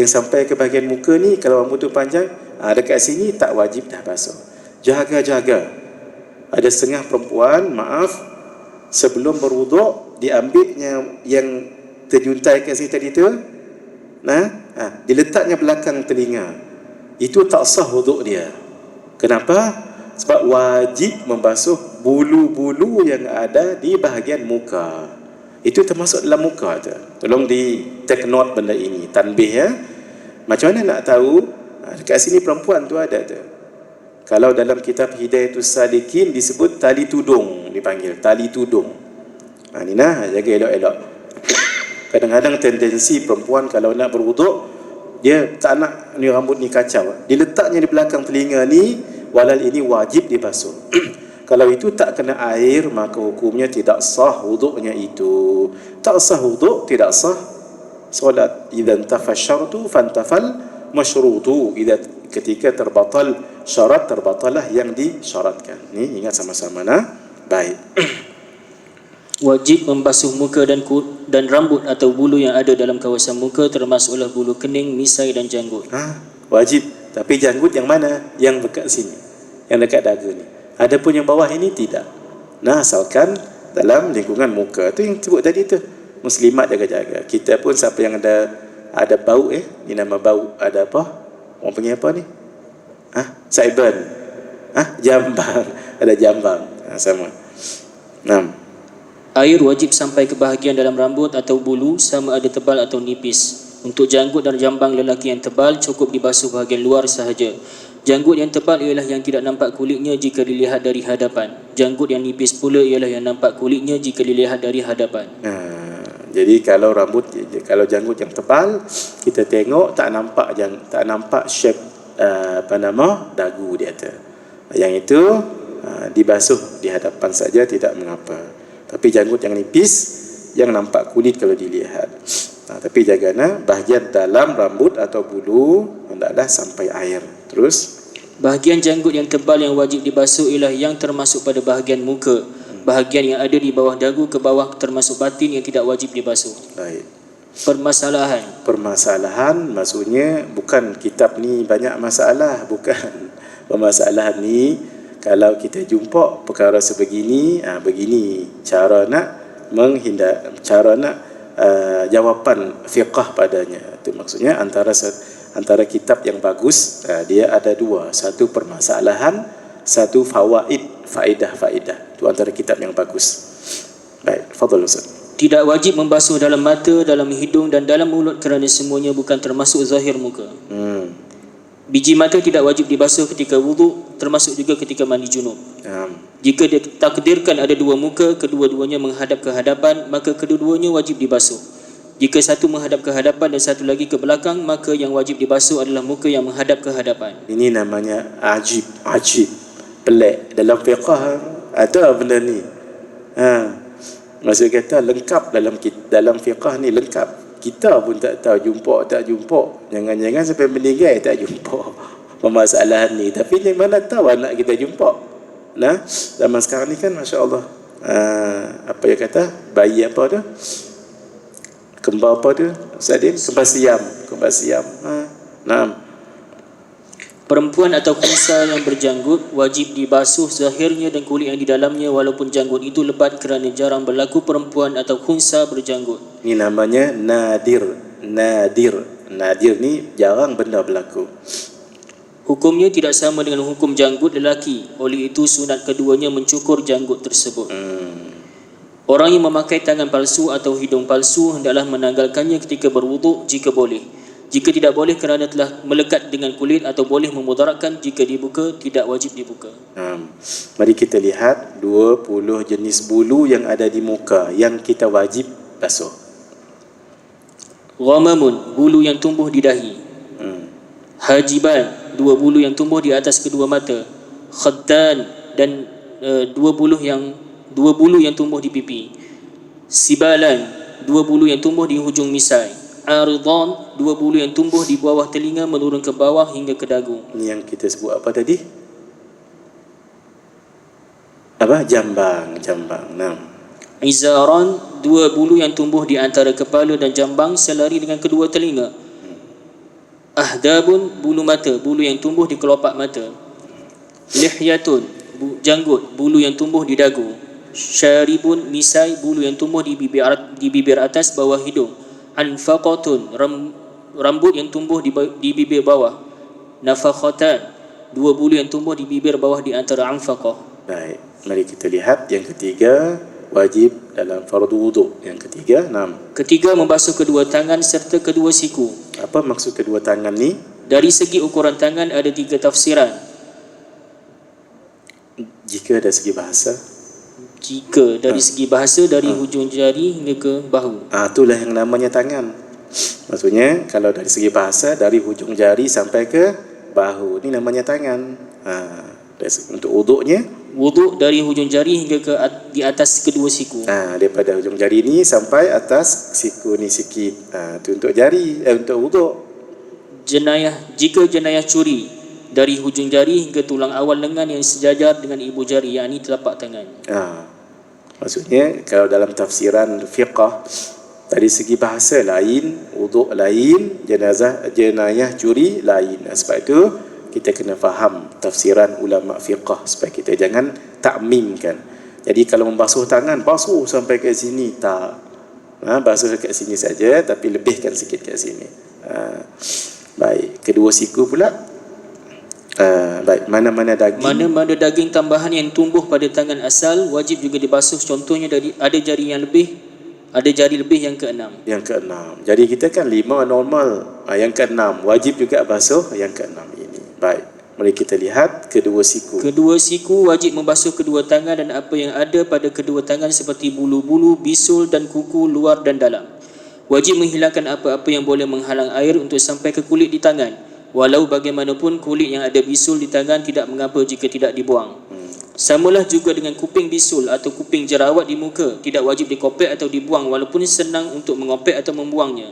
yang sampai ke bahagian muka ni, kalau rambut tu panjang, dekat sini tak wajib dah basuh. Jaga-jaga. Ada setengah perempuan, maaf, sebelum berwuduk diambilnya yang terjuntai kat sini tadi tu, diletaknya belakang telinga. Itu tak sah wuduk dia. Kenapa? Sebab wajib membasuh bulu-bulu yang ada di bahagian muka. Itu termasuk dalam muka tu. Tolong di take note benda ini, tanbih ya. Macam mana nak tahu? Dekat sini perempuan tu ada tu. Kalau dalam kitab Hidayatus Salikin disebut tali tudung, dipanggil tali tudung. Nina, jaga elok-elok. Kadang-kadang tendensi perempuan kalau nak berwuduk, dia tak nak ni rambut ni kacau. Diletaknya di belakang telinga ni, walal ini wajib dibasuh. Kalau itu tak kena air, maka hukumnya tidak sah wuduknya itu. Tak sah wuduk, tidak sah solat. Idza tafasyartu fantafal masyrutu. Ketika terbatal syarat, terbatalah yang disyaratkan. Ni ingat sama-sama baik. Wajib membasuh muka dan rambut atau bulu yang ada dalam kawasan muka, termasuklah bulu kening, misai dan janggut. Wajib. Tapi janggut yang mana? Yang dekat sini, yang dekat dagu ni. Adapun yang bawah ini tidak. Asalkan dalam lingkungan muka. Tu yang sebut tadi tu. Muslimat jaga-jaga. Kita pun siapa yang ada bau ni nama bau, ada apa? Orang panggil apa ni? Saiban. Jambang. Ada jambang. Sama. Air wajib sampai ke bahagian dalam rambut atau bulu, sama ada tebal atau nipis. Untuk janggut dan jambang lelaki yang tebal, cukup dibasuh bahagian luar sahaja. Janggut yang tebal ialah yang tidak nampak kulitnya jika dilihat dari hadapan. Janggut yang nipis pula ialah yang nampak kulitnya jika dilihat dari hadapan. Jadi kalau janggut yang tebal, kita tengok tak nampak shape dagu dia tu. Yang itu dibasuh di hadapan saja, tidak mengapa. Tapi janggut yang nipis, yang nampak kulit kalau dilihat. Tapi jagana bahagian dalam rambut atau bulu hendaklah sampai air. Terus bahagian janggut yang tebal yang wajib dibasuh ialah yang termasuk pada bahagian muka. Bahagian yang ada di bawah dagu ke bawah termasuk batin yang tidak wajib dibasuh. Baik. Permasalahan maksudnya bukan kitab ni banyak masalah, bukan. Permasalahan ni kalau kita jumpa perkara sebegini, begini cara nak menghindar, cara nak jawapan fiqah padanya. Itu maksudnya antara kitab yang bagus, dia ada dua. Satu permasalahan, satu faedah. Itu antara kitab yang bagus. Baik, fadhal Ustaz. Tidak wajib membasuh dalam mata, dalam hidung dan dalam mulut kerana semuanya bukan termasuk zahir muka. Biji mata tidak wajib dibasuh ketika wuduk, termasuk juga ketika mandi junub. Jika ditakdirkan ada dua muka, kedua-duanya menghadap ke hadapan, maka kedua-duanya wajib dibasuh. Jika satu menghadap ke hadapan dan satu lagi ke belakang, maka yang wajib dibasuh adalah muka yang menghadap ke hadapan. Ini namanya ajib, pelik. Dalam fiqah ada benda ni. Maksud kata lengkap dalam fiqah ni lengkap. Kita pun tak tahu jumpa. Jangan-jangan sampai meninggal tak jumpa permasalahan ni. Tapi yang mana tahu anak kita jumpa. Zaman sekarang ni kan Masya Allah, apa yang kata bayi apa tu, kembar apa tu Ustaz Din, kembar siam. Perempuan atau unsa yang berjanggut wajib dibasuh zahirnya dan kulit yang di dalamnya, walaupun janggut itu lebat, kerana jarang berlaku perempuan atau unsa berjanggut. Ini namanya nadir. Nadir ni jarang benda berlaku. Hukumnya tidak sama dengan hukum janggut lelaki. Oleh itu sunat keduanya mencukur janggut tersebut. Orang yang memakai tangan palsu atau hidung palsu hendaklah menanggalkannya ketika berwuduk jika boleh. Jika tidak boleh kerana telah melekat dengan kulit atau boleh memudaratkan, jika dibuka tidak wajib dibuka. Mari kita lihat 20 jenis bulu yang ada di muka yang kita wajib basuh. Ghamamun, bulu yang tumbuh di dahi. Hajiban, dua bulu yang tumbuh di atas kedua mata. Khaddan, dan dua bulu yang tumbuh di pipi. Sibalan, dua bulu yang tumbuh di hujung misai. Aridan, dua bulu yang tumbuh di bawah telinga menurun ke bawah hingga ke dagu. Ini yang kita sebut apa tadi? Apa? Jambang. Izaran, dua bulu yang tumbuh di antara kepala dan jambang selari dengan kedua telinga. Ahdabun, bulu mata, bulu yang tumbuh di kelopak mata. Lihyatun, janggut, bulu yang tumbuh di dagu. Syaribun, misai, bulu yang tumbuh di bibir atas bawah hidung. Anfaqatun, rambut yang tumbuh di bibir bawah. Nafakhatan, dua bulu yang tumbuh di bibir bawah di antara anfaqah. Baik, mari kita lihat yang ketiga, wajib dalam fardu wuduk. Yang ketiga, 6. Ketiga, membasuh kedua tangan serta kedua siku. Apa maksud kedua tangan ni? Dari segi ukuran tangan ada 3 tafsiran. Jika dari segi bahasa, Jika dari segi bahasa, dari hujung jari hingga ke bahu. itulah yang namanya tangan. Maksudnya kalau dari segi bahasa, dari hujung jari sampai ke bahu, ni namanya tangan. Untuk wuduknya, Wuduk dari hujung jari hingga ke di atas kedua siku. daripada hujung jari ni sampai atas siku ni sikit. Itu untuk jari, untuk wuduk. Jika jenayah curi, dari hujung jari hingga tulang awal lengan yang sejajar dengan ibu jari, yakni telapak tangan. Maksudnya kalau dalam tafsiran fiqh, dari segi bahasa lain, wuduk lain, jenayah curi lain. Sebab itu kita kena faham tafsiran ulama fiqh supaya kita jangan takmimkan. Jadi kalau membasuh tangan, basuh sampai ke sini, tak. Basuh kat sini saja, tapi lebihkan sikit kat sini. Baik, kedua siku pula. Baik, mana-mana daging tambahan yang tumbuh pada tangan asal wajib juga dibasuh. Contohnya ada jari lebih yang keenam. Yang keenam. Jadi kita kan 5 normal. Yang keenam wajib juga basuh yang keenam ini. Baik, mari kita lihat kedua siku. Kedua siku wajib membasuh kedua tangan dan apa yang ada pada kedua tangan seperti bulu-bulu, bisul dan kuku luar dan dalam. Wajib menghilangkan apa-apa yang boleh menghalang air untuk sampai ke kulit di tangan. Walau bagaimanapun kulit yang ada bisul di tangan tidak mengapa jika tidak dibuang. Samalah juga dengan kuping bisul atau kuping jerawat di muka, tidak wajib dikopek atau dibuang walaupun senang untuk mengopek atau membuangnya.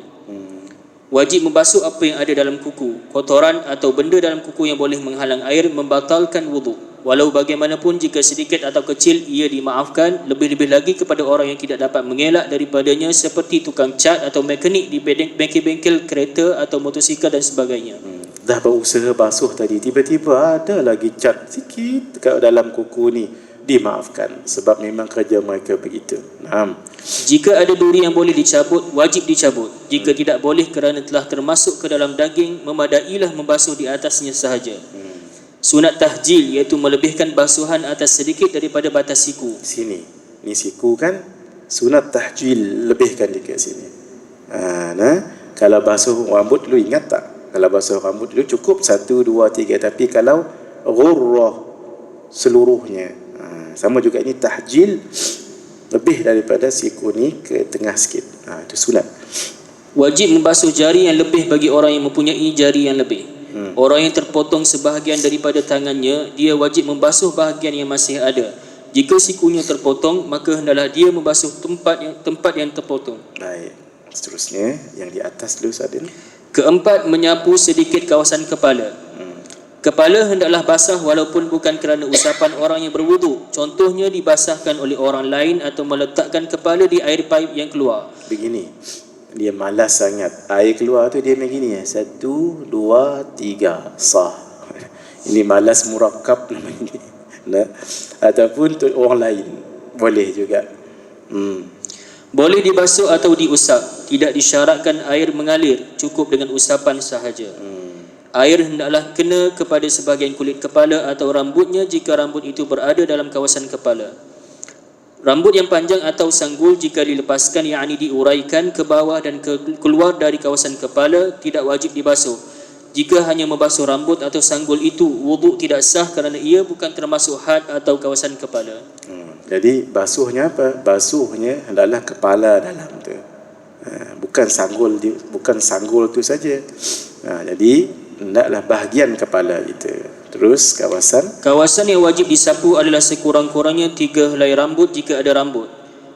Wajib membasuh apa yang ada dalam kuku. Kotoran atau benda dalam kuku yang boleh menghalang air membatalkan wuduk. Walau bagaimanapun jika sedikit atau kecil ia dimaafkan, lebih-lebih lagi kepada orang yang tidak dapat mengelak daripadanya seperti tukang cat atau mekanik di bengkel-bengkel kereta atau motosikal dan sebagainya. Dah berusaha basuh tadi, tiba-tiba ada lagi cat sikit kat dalam kuku ni, dimaafkan sebab memang kerja mereka begitu. Jika ada duri yang boleh dicabut, wajib dicabut. Jika tidak boleh kerana telah termasuk ke dalam daging, memadailah membasuh di atasnya sahaja. Sunat tahjil iaitu melebihkan basuhan atas sedikit daripada batas siku. Sini, ni siku kan, sunat tahjil lebihkan dekat sini. Kalau basuh rambut dulu ingat tak? Kalau basuh rambut dulu cukup 1, 2, 3. Tapi kalau ghurrah seluruhnya, sama juga ini tahjil, lebih daripada siku ni ke tengah sikit. Itu sunat. Wajib membasuh jari yang lebih bagi orang yang mempunyai jari yang lebih. Orang yang terpotong sebahagian daripada tangannya, dia wajib membasuh bahagian yang masih ada. Jika sikunya terpotong, maka hendaklah dia membasuh tempat yang terpotong. Baik, seterusnya yang di atas dulu Sadin. Keempat, menyapu sedikit kawasan kepala. Kepala hendaklah basah walaupun bukan kerana usapan orang yang berwuduk. Contohnya dibasahkan oleh orang lain atau meletakkan kepala di air paip yang keluar. Begini, dia malas sangat. Air keluar tu dia begini 1, 2, 3, sah. Ini malas murakab namanya. Ataupun untuk orang lain boleh juga. Boleh dibasuh atau diusap. Tidak disyaratkan air mengalir, cukup dengan usapan sahaja. Air hendaklah kena kepada sebahagian kulit kepala atau rambutnya jika rambut itu berada dalam kawasan kepala. Rambut yang panjang atau sanggul jika dilepaskan, yakni diuraikan ke bawah dan keluar dari kawasan kepala, tidak wajib dibasuh. Jika hanya membasuh rambut atau sanggul itu, wuduk tidak sah kerana ia bukan termasuk had atau kawasan kepala. Jadi basuhnya apa? Basuhnya hendaklah kepala dalam tu. Bukan sanggul tu saja. Jadi hendaklah bahagian kepala itu. Terus kawasan yang wajib disapu adalah sekurang-kurangnya 3 helai rambut jika ada rambut.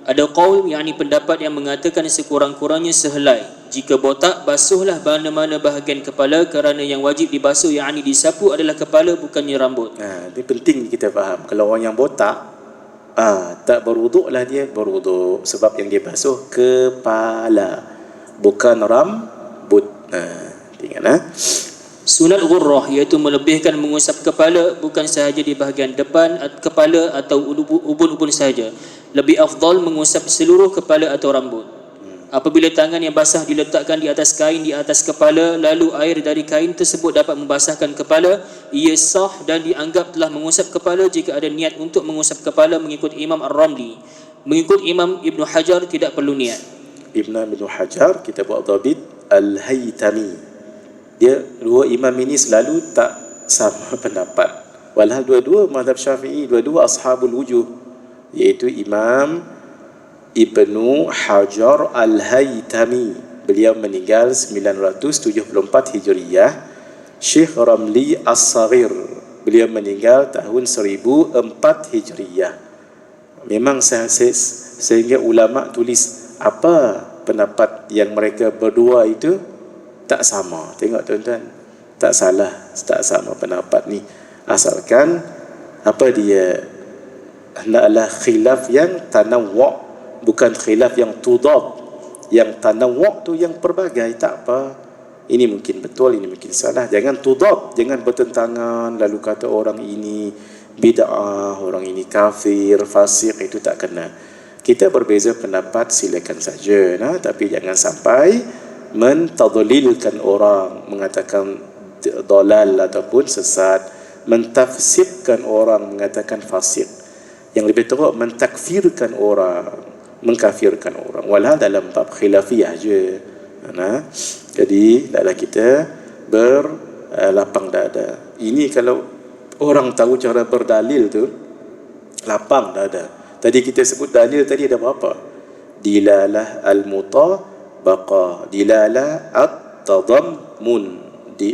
Ada qaul, yakni pendapat yang mengatakan sekurang-kurangnya sehelai. Jika botak, basuhlah mana-mana bahagian kepala kerana yang wajib dibasuh, yakni disapu adalah kepala bukannya rambut. Ini penting kita faham. Kalau orang yang botak, Tak berwuduk lah dia, berwuduk sebab yang dia basuh kepala, bukan rambut. Ingat Sunat ghurrah iaitu melebihkan mengusap kepala bukan sahaja di bahagian depan kepala atau ubun-ubun sahaja. Lebih afdal mengusap seluruh kepala atau rambut. Apabila tangan yang basah diletakkan di atas kain di atas kepala, lalu air dari kain tersebut dapat membasahkan kepala, ia sah dan dianggap telah mengusap kepala jika ada niat untuk mengusap kepala mengikut Imam Ar-Ramli. Mengikut Imam Ibn Hajar tidak perlu niat. Ibn Hajar, kita buat dhabit Al-Haytami, dia dua imam ini selalu tak sama pendapat, walhal dua-dua mazhab Syafi'i, dua-dua ashabul wujuh, iaitu Imam Ibnu Hajar Al-Haytami, beliau meninggal 974 Hijriyah. Syekh Ramli As-Saghir, beliau meninggal tahun 1004 Hijriyah. Memang sehingga ulama tulis apa pendapat yang mereka berdua itu tak sama. Tengok tuan-tuan, tak salah, tak sama pendapat ni, asalkan apa dia hendaklah khilaf yang tanawwu', bukan khilaf yang tudad. Yang tanawwu' tu yang pelbagai, tak apa, ini mungkin betul, ini mungkin salah. Jangan tudad, jangan bertentangan lalu kata orang ini bid'ah, orang ini kafir, fasik, itu tak kena. Kita berbeza pendapat silakan saja, tapi jangan sampai mentadlilkan orang, mengatakan dalal ataupun sesat, mentafsirkan orang, mengatakan fasik. Yang lebih teruk mentakfirkan orang, mengkafirkan orang, walau dalam bab khilafiyah je. Jadi taklah kita berlapang dada. Ini kalau orang tahu cara berdalil tu, lapang dada. Tadi kita sebut dalil tadi ada berapa? Dilalah al-mutabaqah, dilalah at-tadammun,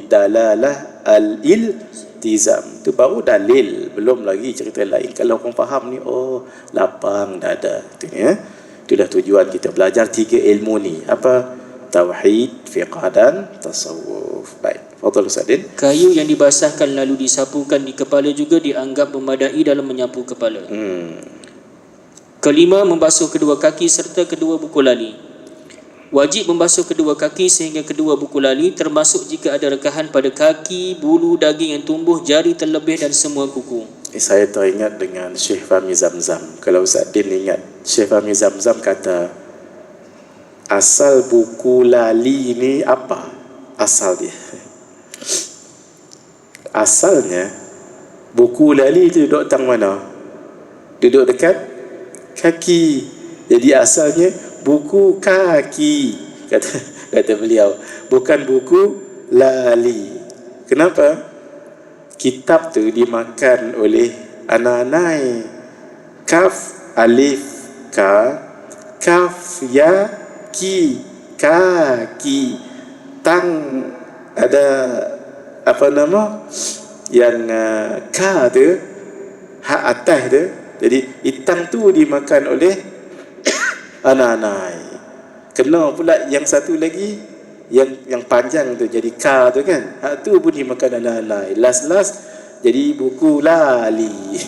dalalah al-iltizam. Itu baru dalil, belum lagi cerita lain. Kalau orang faham ni, oh, lapang dada. Itu ya. Itulah tujuan kita belajar tiga ilmu ni. Apa? Tauhid, fiqh dan tasawuf. Baik, fadhal Ustaz. Kayu yang dibasahkan lalu disapukan di kepala juga dianggap memadai dalam menyapu kepala. Kelima, membasuh kedua kaki serta kedua buku lali. Wajib membasuh kedua kaki sehingga kedua buku lali, termasuk jika ada rekahan pada kaki, bulu, daging yang tumbuh, jari terlebih dan semua kuku. Saya teringat dengan Syekh Fahmi Zamzam. Kalau Ustaz Din ingat, Syekh Fahmi Zamzam kata, asal buku lali ni apa? Asal dia, asalnya buku lali itu duduk tang mana? Duduk dekat kaki. Jadi asalnya buku kaki, kata beliau, bukan buku lali. Kenapa? Kitab tu dimakan oleh anak-anak. Kaf alif ka, kaf ya ki, kaki. Tang ada apa nama yang ka tu, hak atas tu. Jadi itang tu dimakan oleh anak-anak. Kena pula yang satu lagi, yang panjang tu jadi ka tu kan, hak tu pun dimakan anak-anak. Last jadi buku lali.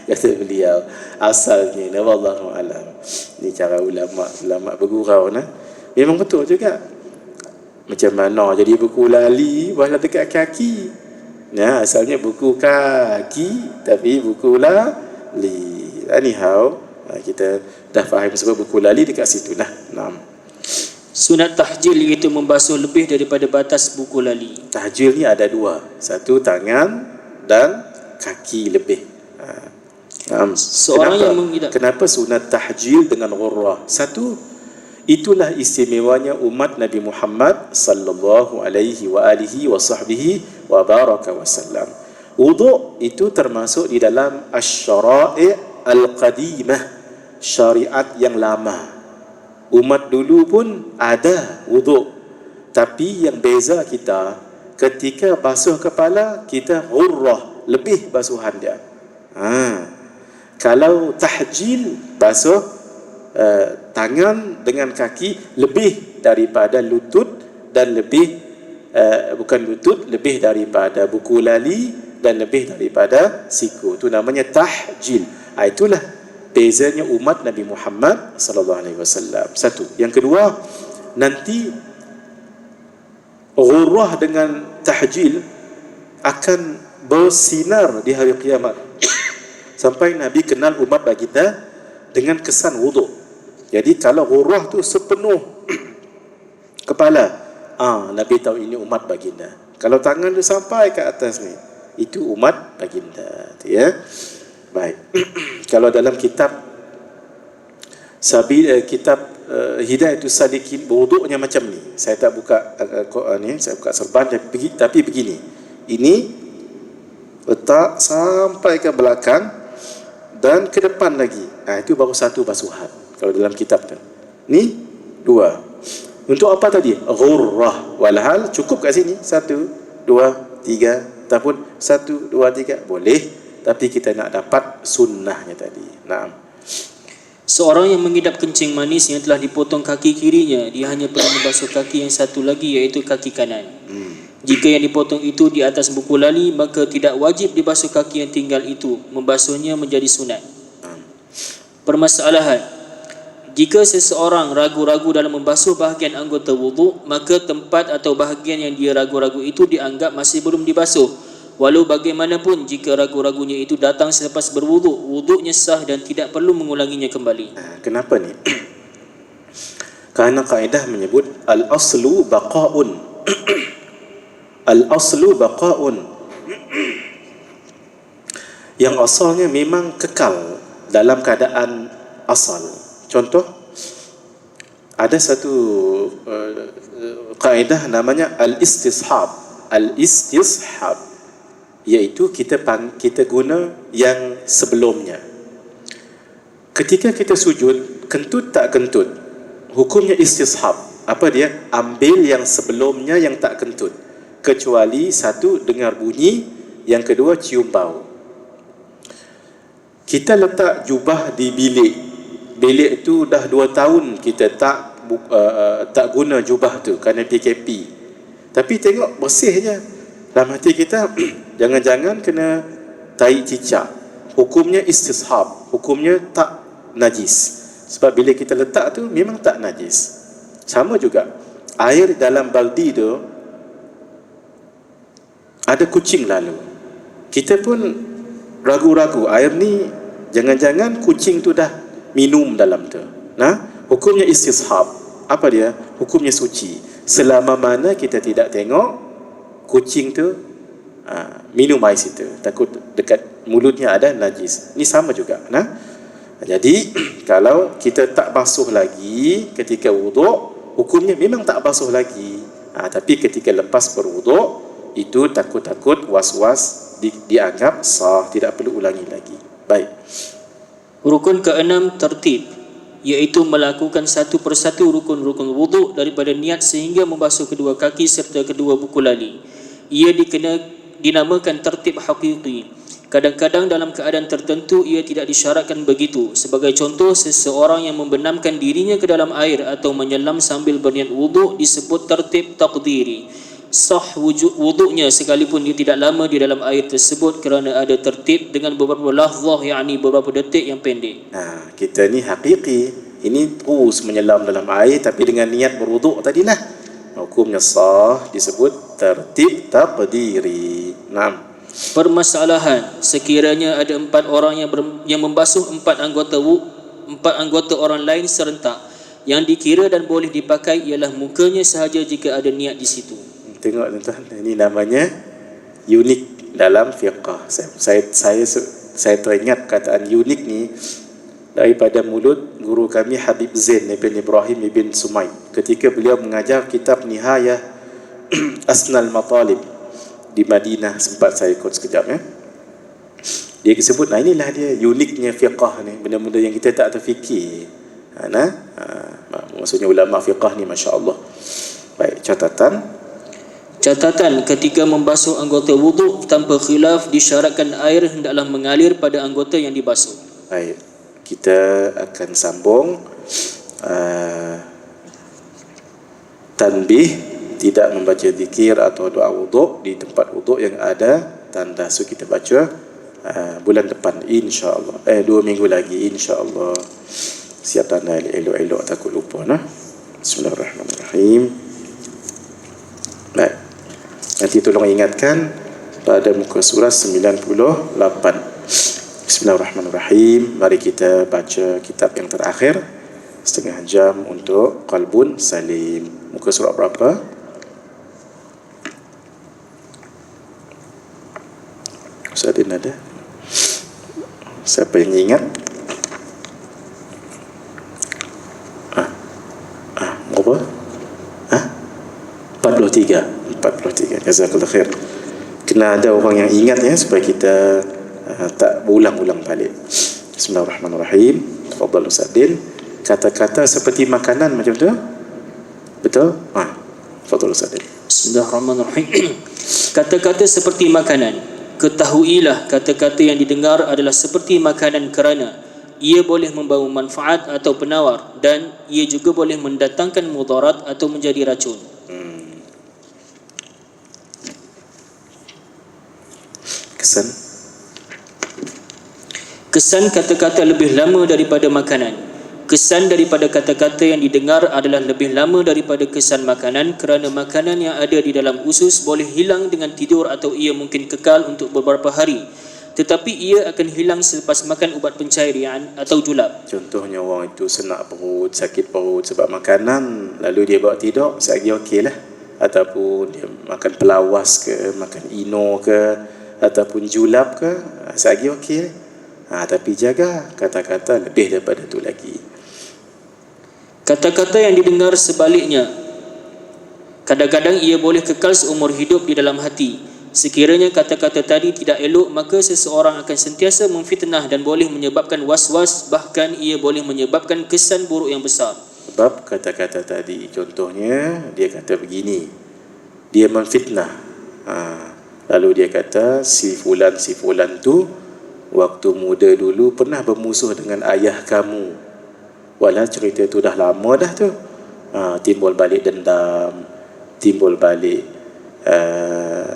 Kata beliau asalnya. Wallahu alam. Ni cara ulama bergurau memang betul juga. Macam mana jadi buku lali walau dekat kaki? Asalnya buku kaki tapi buku lali. Anyhow, kita dah faham sebab buku lali dekat situ lah. Sunat tahjil iaitu membasuh lebih daripada batas buku lali. Tahjil ni ada dua, satu tangan dan kaki lebih. Kenapa sunat tahjil dengan ghurrah? Satu, itulah istimewanya umat Nabi Muhammad sallallahu alaihi wa alihi wa sahbihi wa baraka wasallam. Wuduk itu termasuk di dalam asy-syara'i' al-qadimah, syariat yang lama. Umat dulu pun ada wuduk, tapi yang beza kita, ketika basuh kepala kita ghurrah, lebih basuhan dia. Kalau tahjil, basuh tangan dengan kaki lebih daripada lutut dan lebih bukan lutut, lebih daripada buku lali dan lebih daripada siku. Itu namanya tahjil. Itulah bezanya umat Nabi Muhammad sallallahu alaihi wasallam. Satu. Yang kedua, nanti ghurrah dengan tahjil akan bersinar di hari kiamat sampai Nabi kenal umat baginda dengan kesan wuduk. Jadi kalau ghurrah tu sepenuh kepala, Nabi tahu ini umat baginda. Kalau tangan tu sampai ke atas ni, itu umat baginda, ya. Baik. Kalau dalam kitab Hidayatus Salikin, wuduknya macam ni. Saya tak buka ni, saya buka serban, tapi begini. Ini letak sampai ke belakang dan ke depan lagi. Itu baru satu basuhan kalau dalam kitab tu. Ni dua. Untuk apa tadi? Ghurrah. Walhal cukup kat sini. 1, 2, 3 ataupun 1, 2, 3 boleh, tapi kita nak dapat sunnahnya tadi. Naam. Seorang yang mengidap kencing manis yang telah dipotong kaki kirinya, dia hanya perlu membasuh kaki yang satu lagi, iaitu kaki kanan. Jika yang dipotong itu di atas buku lali, maka tidak wajib dibasuh kaki yang tinggal itu. Membasuhnya menjadi sunat. Permasalahan: jika seseorang ragu-ragu dalam membasuh bahagian anggota wuduk, maka tempat atau bahagian yang dia ragu-ragu itu dianggap masih belum dibasuh. Walau bagaimanapun, jika ragu-ragunya itu datang selepas berwuduk, wuduknya sah dan tidak perlu mengulanginya kembali. Kenapa ni? Kerana kaedah menyebut al-aslu baqa'un. Al-aslu baqa'un. Yang asalnya memang kekal dalam keadaan asal. Contoh, ada satu kaedah namanya al-istishab. Al-istishab, iaitu kita guna yang sebelumnya. Ketika kita sujud, kentut tak kentut, hukumnya istishab. Apa dia? Ambil yang sebelumnya yang tak kentut, kecuali satu, dengar bunyi, yang kedua, cium bau. Kita letak jubah di bilik. Bilik tu dah 2 tahun kita tak guna jubah tu kerana PKP. Tapi tengok bersihnya. Dalam hati kita, jangan-jangan kena tai cicak. Hukumnya istishab, hukumnya tak najis. Sebab bila kita letak tu memang tak najis. Sama juga, air dalam baldi tu ada kucing lalu. Kita pun ragu-ragu, air ni jangan-jangan kucing tu dah minum dalam tu. Hukumnya istishab. Apa dia? Hukumnya suci. Selama mana kita tidak tengok kucing tu minum air situ, takut dekat mulutnya ada najis. Ni sama juga. Jadi kalau kita tak basuh lagi ketika wuduk, hukumnya memang tak basuh lagi. Tapi ketika lepas berwuduk, itu takut-takut was-was dianggap sah, tidak perlu ulangi lagi. Baik. Rukun ke-6 tertib, iaitu melakukan satu persatu rukun-rukun wuduk daripada niat sehingga membasuh kedua kaki serta kedua buku lali. Ia dinamakan tertib hakiki. Kadang-kadang dalam keadaan tertentu ia tidak disyaratkan begitu. Sebagai contoh, seseorang yang membenamkan dirinya ke dalam air atau menyelam sambil berniat wuduk disebut tertib taqdiri. Sah wuduknya sekalipun dia tidak lama di dalam air tersebut kerana ada tertib dengan beberapa lahzah, yakni beberapa detik yang pendek. Kita ni hakiki. Ini terus menyelam dalam air tapi dengan niat berwuduk tadilah. Hukumnya sah, disebut tertib taqdiri. Permasalahan: sekiranya ada 4 orang yang membasuh 4 anggota orang lain serentak, yang dikira dan boleh dipakai ialah mukanya sahaja jika ada niat di situ. Tengok tuan-tuan, ini namanya unik dalam fiqh. Saya teringat kataan unik ni daripada mulut guru kami Habib Zain ibn Ibrahim ibn Sumaid ketika beliau mengajar kitab Nihayah Asnal Matalib di Madinah. Sempat saya ikut sekejap Dia sebut, inilah dia uniknya fiqh ni, benda-benda yang kita tak terfikir. Maksudnya ulama fiqh ni masya-Allah. Baik, catatan ketika membasuh anggota wuduk tanpa khilaf disyaratkan air hendaklah mengalir pada anggota yang dibasuh. Baik, kita akan sambung tanbih, tidak membaca zikir atau doa wuduk di tempat wuduk yang ada tanda. So kita baca bulan depan insya-Allah. 2 minggu lagi insya-Allah. Siap tanda elok-elok takut lupa nah. Bismillahirrahmanirrahim. Baik. Nanti tolong ingatkan pada muka surah 98. Bismillahirrahmanirrahim. Mari kita baca kitab yang terakhir, setengah jam untuk Qalbun Salim. Muka surah berapa? Ustaz ada? Siapa yang ingat? Berapa? 43. Jazakallah khair. Kena ada orang yang ingat ya, supaya kita tak berulang-ulang balik. Bismillahirrahmanirrahim. Tafadhal Ustaz Din. Kata-kata seperti makanan macam tu? Betul? Tafadhal Ustaz Din. Bismillahirrahmanirrahim. Kata-kata seperti makanan. Ketahuilah kata-kata yang didengar adalah seperti makanan kerana ia boleh membawa manfaat atau penawar, dan ia juga boleh mendatangkan mudarat atau menjadi racun. Kesan kata-kata lebih lama daripada makanan. Kesan daripada kata-kata yang didengar adalah lebih lama daripada kesan makanan, kerana makanan yang ada di dalam usus boleh hilang dengan tidur atau ia mungkin kekal untuk beberapa hari, tetapi ia akan hilang selepas makan ubat pencaharian atau julap. Contohnya orang itu senak perut, sakit perut sebab makanan, lalu dia bawa tidur, selagi okey lah. Ataupun dia makan pelawas ke, makan ino ke, ataupun julap ke, selagi okey. Tapi jaga kata-kata lebih daripada itu lagi. Kata-kata yang didengar sebaliknya, kadang-kadang ia boleh kekal seumur hidup di dalam hati. Sekiranya kata-kata tadi tidak elok, maka seseorang akan sentiasa memfitnah dan boleh menyebabkan was-was, bahkan ia boleh menyebabkan kesan buruk yang besar. Sebab kata-kata tadi, contohnya dia kata begini, dia memfitnah. Lalu dia kata si fulan tu waktu muda dulu pernah bermusuh dengan ayah kamu. Walau cerita tu dah lama dah tu. Timbul balik dendam, timbul balik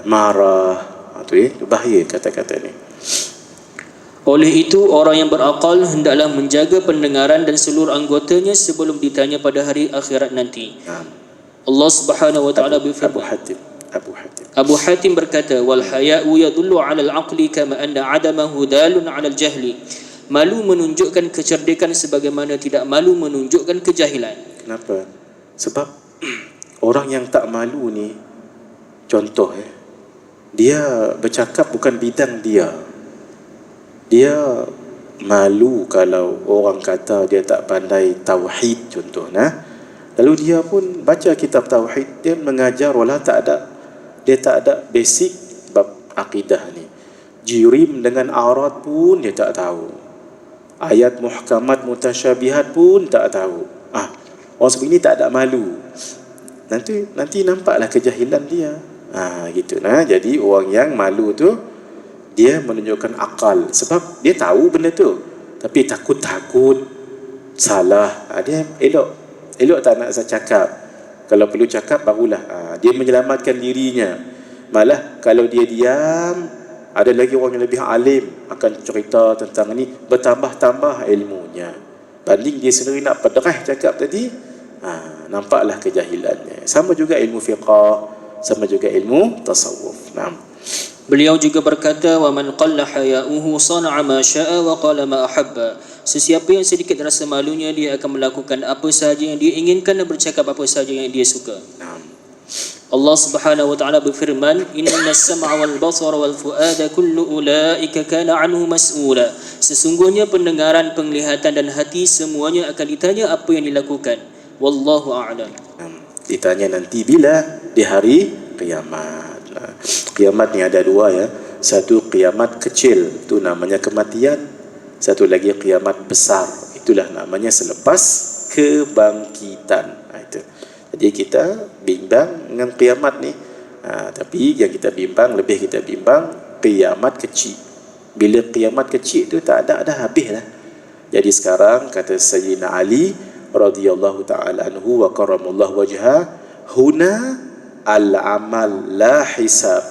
marah. Itu bahaya kata-kata ni. Oleh itu, orang yang berakal hendaklah menjaga pendengaran dan seluruh anggotanya sebelum ditanya pada hari akhirat nanti. Allah Subhanahu wa taala berfirman, Abu Hatim berkata, wal haya'u yadullu 'ala al-'aqli kama anna 'adamahu dalun 'ala al-jahli. Malu menunjukkan kecerdikan sebagaimana tidak malu menunjukkan kejahilan. Kenapa? Sebab orang yang tak malu ni, contoh dia bercakap bukan bidang dia. Dia malu kalau orang kata dia tak pandai tauhid contohnya. Lalu dia pun baca kitab tauhid, dia mengajar walau dia tak ada basic bab akidah ni. Jirim dengan aurat pun dia tak tahu. Ayat muhkamat mutasyabihat pun tak tahu. Orang seperti ini tak ada malu. Nanti nampaklah kejahilan dia. Gitu nah. Jadi orang yang malu tu dia menunjukkan akal sebab dia tahu benda tu, tapi takut salah. Dia elok tak nak saya cakap. Kalau perlu cakap barulah. Dia menyelamatkan dirinya. Malah kalau dia diam, ada lagi orang yang lebih alim akan cerita tentang ni, bertambah-tambah ilmunya. Banding dia sendiri nak pederah cakap tadi, nampaklah kejahilannya. Sama juga ilmu fiqah, sama juga ilmu tasawuf. Beliau juga berkata, wa man qalla haya'uhu sana'a ma syaa wa qala ma ahabba. Sesiapa yang sedikit rasa malunya, dia akan melakukan apa sahaja yang dia inginkan dan bercakap apa sahaja yang dia suka. Allah Subhanahu wa taala berfirman, innas sam'a wal basara wal fuada kullu ulaika kana anhu mas'ula. Sesungguhnya pendengaran, penglihatan dan hati semuanya akan ditanya apa yang dilakukan. Wallahu a'lam. Ditanya nanti bila? Di hari kiamat. Kiamat ni ada dua ya. Satu kiamat kecil, itu namanya kematian. Satu lagi kiamat besar, itulah namanya selepas kebangkitan. Itu. Jadi kita bimbang dengan kiamat ni. Tapi yang kita bimbang, lebih kita bimbang kiamat kecil. Bila kiamat kecil tu tak ada habis lah. Jadi sekarang kata Sayyidina Ali radhiyallahu ta'ala anhu wa karamallahu wajha, huna al-amal la hisab.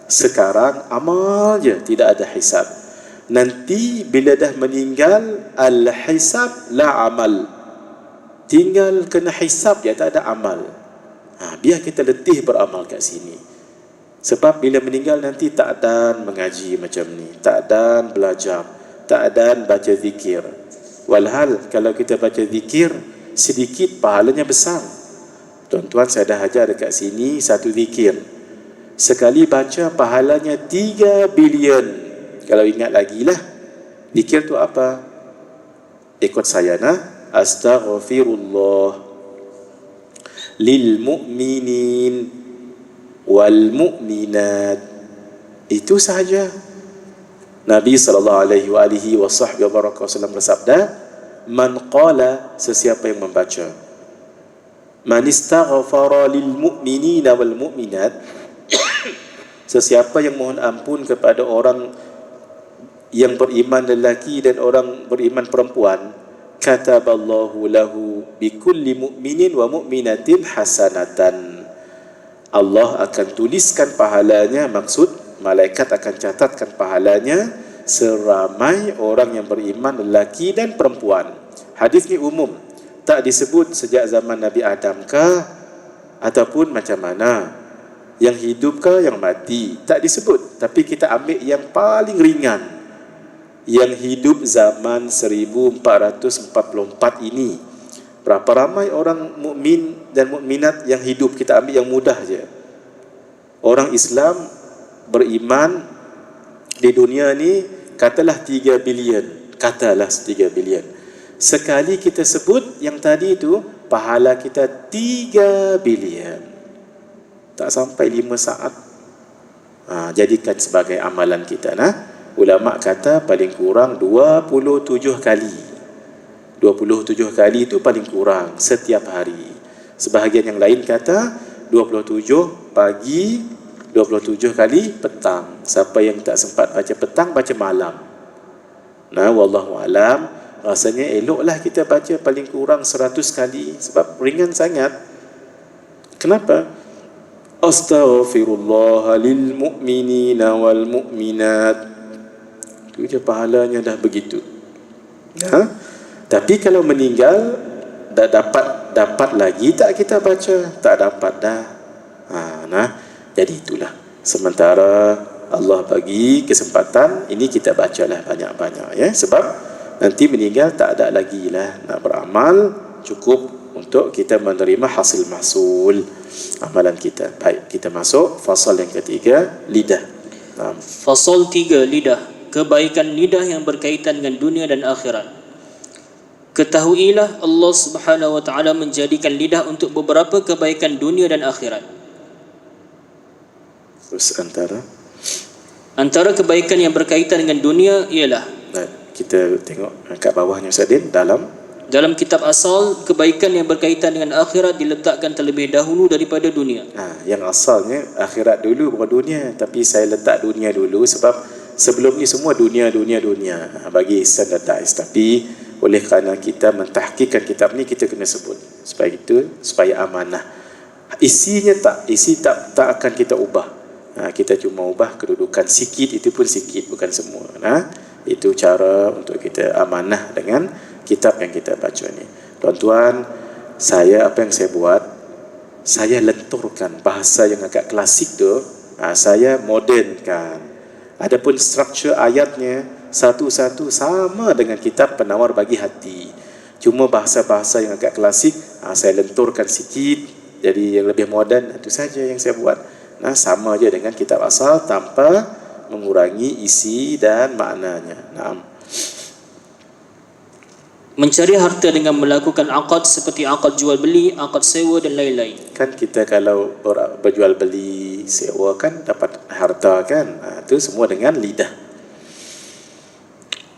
Sekarang amal je, tidak ada hisab. Nanti bila dah meninggal, al-hisab la amal, tinggal kena hisab je, tak ada amal. Biar kita letih beramal kat sini. Sebab bila meninggal nanti tak ada mengaji macam ni, tak ada belajar, tak ada baca zikir. Walhal kalau kita baca zikir sedikit, pahalanya besar. Tuan-tuan, saya dah ajar dekat sini satu zikir, sekali baca pahalanya 3 bilion. Kalau ingat lagi lah, zikir tu apa? Ikut saya nah. Astaghfirullah lil mu'minin wal mu'minat. Itu sahaja. Nabi SAW bersabda, man qala, sesiapa yang membaca, man istaghfara lil mu'minina wal mu'minat, sesiapa yang mohon ampun kepada orang yang beriman lelaki dan orang beriman perempuan, kataballahu lahu bikulli mu'minin wa mu'minatin hasanatan, Allah akan tuliskan pahalanya, maksud malaikat akan catatkan pahalanya seramai orang yang beriman lelaki dan perempuan. Hadis ni umum, tak disebut sejak zaman Nabi Adam kah ataupun macam mana, yang hidup kah yang mati, tak disebut. Tapi kita ambil yang paling ringan, yang hidup zaman 1444 ini. Berapa ramai orang mukmin dan mukminat yang hidup? Kita ambil yang mudah je. Orang Islam beriman di dunia ni katalah 3 bilion, katalah 3 bilion. Sekali kita sebut yang tadi itu, pahala kita 3 bilion. Tak sampai 5 saat. Jadikan sebagai amalan kita nah. Ulama kata paling kurang 27 kali. 27 kali itu paling kurang setiap hari. Sebahagian yang lain kata 27 pagi, 27 kali petang. Siapa yang tak sempat baca petang, baca malam. Nah, wallahu alam, rasanya eloklah kita baca paling kurang 100 kali, sebab ringan sangat. Kenapa? Astaghfirullah lil mu'minina wal mu'minat. Itu je pahalanya dah begitu. Tapi kalau meninggal dah dapat lagi tak kita baca? Tak dapat dah. Jadi itulah. Sementara Allah bagi kesempatan ini, kita bacalah banyak-banyak ya. Sebab nanti meninggal tak ada lagi lah nak beramal, cukup untuk kita menerima hasil mahsul amalan kita. Baik, kita masuk fasal yang ketiga, lidah. Fasal 3, lidah. Kebaikan lidah yang berkaitan dengan dunia dan akhirat. Ketahuilah Allah Subhanahu wa taala menjadikan lidah untuk beberapa kebaikan dunia dan akhirat. Terus antara kebaikan yang berkaitan dengan dunia ialah, kita tengok kat bawahnya Ustadin, dalam kitab asal, kebaikan yang berkaitan dengan akhirat diletakkan terlebih dahulu daripada dunia. Yang asalnya akhirat dulu baru dunia, tapi saya letak dunia dulu sebab sebelum ni semua dunia. Bagi standardise. Tapi oleh kerana kita mentahkikkan kitab ni, kita kena sebut supaya amanah. Isi tak akan kita ubah. Kita cuma ubah kedudukan sikit, itu pun sikit, bukan semua. Itu cara untuk kita amanah dengan kitab yang kita baca ni. Tuan-tuan, apa yang saya buat, saya lenturkan bahasa yang agak klasik tu, saya modernkan. Adapun struktur ayatnya satu-satu sama dengan kitab Penawar Bagi Hati. Cuma bahasa-bahasa yang agak klasik saya lenturkan sikit jadi yang lebih moden. Itu saja yang saya buat. Sama je dengan kitab asal tanpa mengurangi isi dan maknanya. Mencari harta dengan melakukan akad seperti akad jual beli, akad sewa dan lain-lain. Kan kita kalau berjual beli, sewa kan dapat harta kan. Itu semua dengan lidah.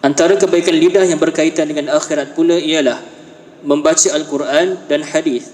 Antara kebaikan lidah yang berkaitan dengan akhirat pula ialah membaca Al-Quran dan hadis.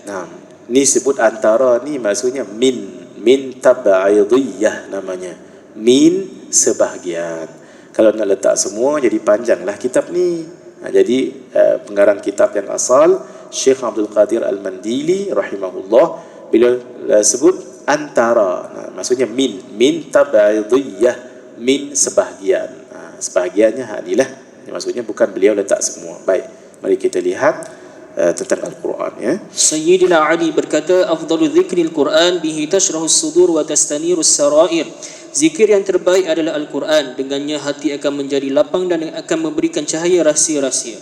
Ni sebut antara ni maksudnya min tabaidiyah namanya. Min sebahagian. Kalau nak letak semua jadi panjanglah kitab ni. Jadi pengarang kitab yang asal Syekh Abdul Qadir Al-Mandili rahimahullah, bila sebut antara, maksudnya min tabaidiyah, min sebahagian. sebahagiannya inilah. Maksudnya bukan beliau letak semua. Baik, mari kita lihat tentang Al-Quran ya. Sayyidina Ali berkata, afdalu dzikril Quran bihi tashrahus sudur wa tastanirus sarair. Zikir yang terbaik adalah Al-Quran. Dengannya hati akan menjadi lapang dan akan memberikan cahaya rahsia-rahsia.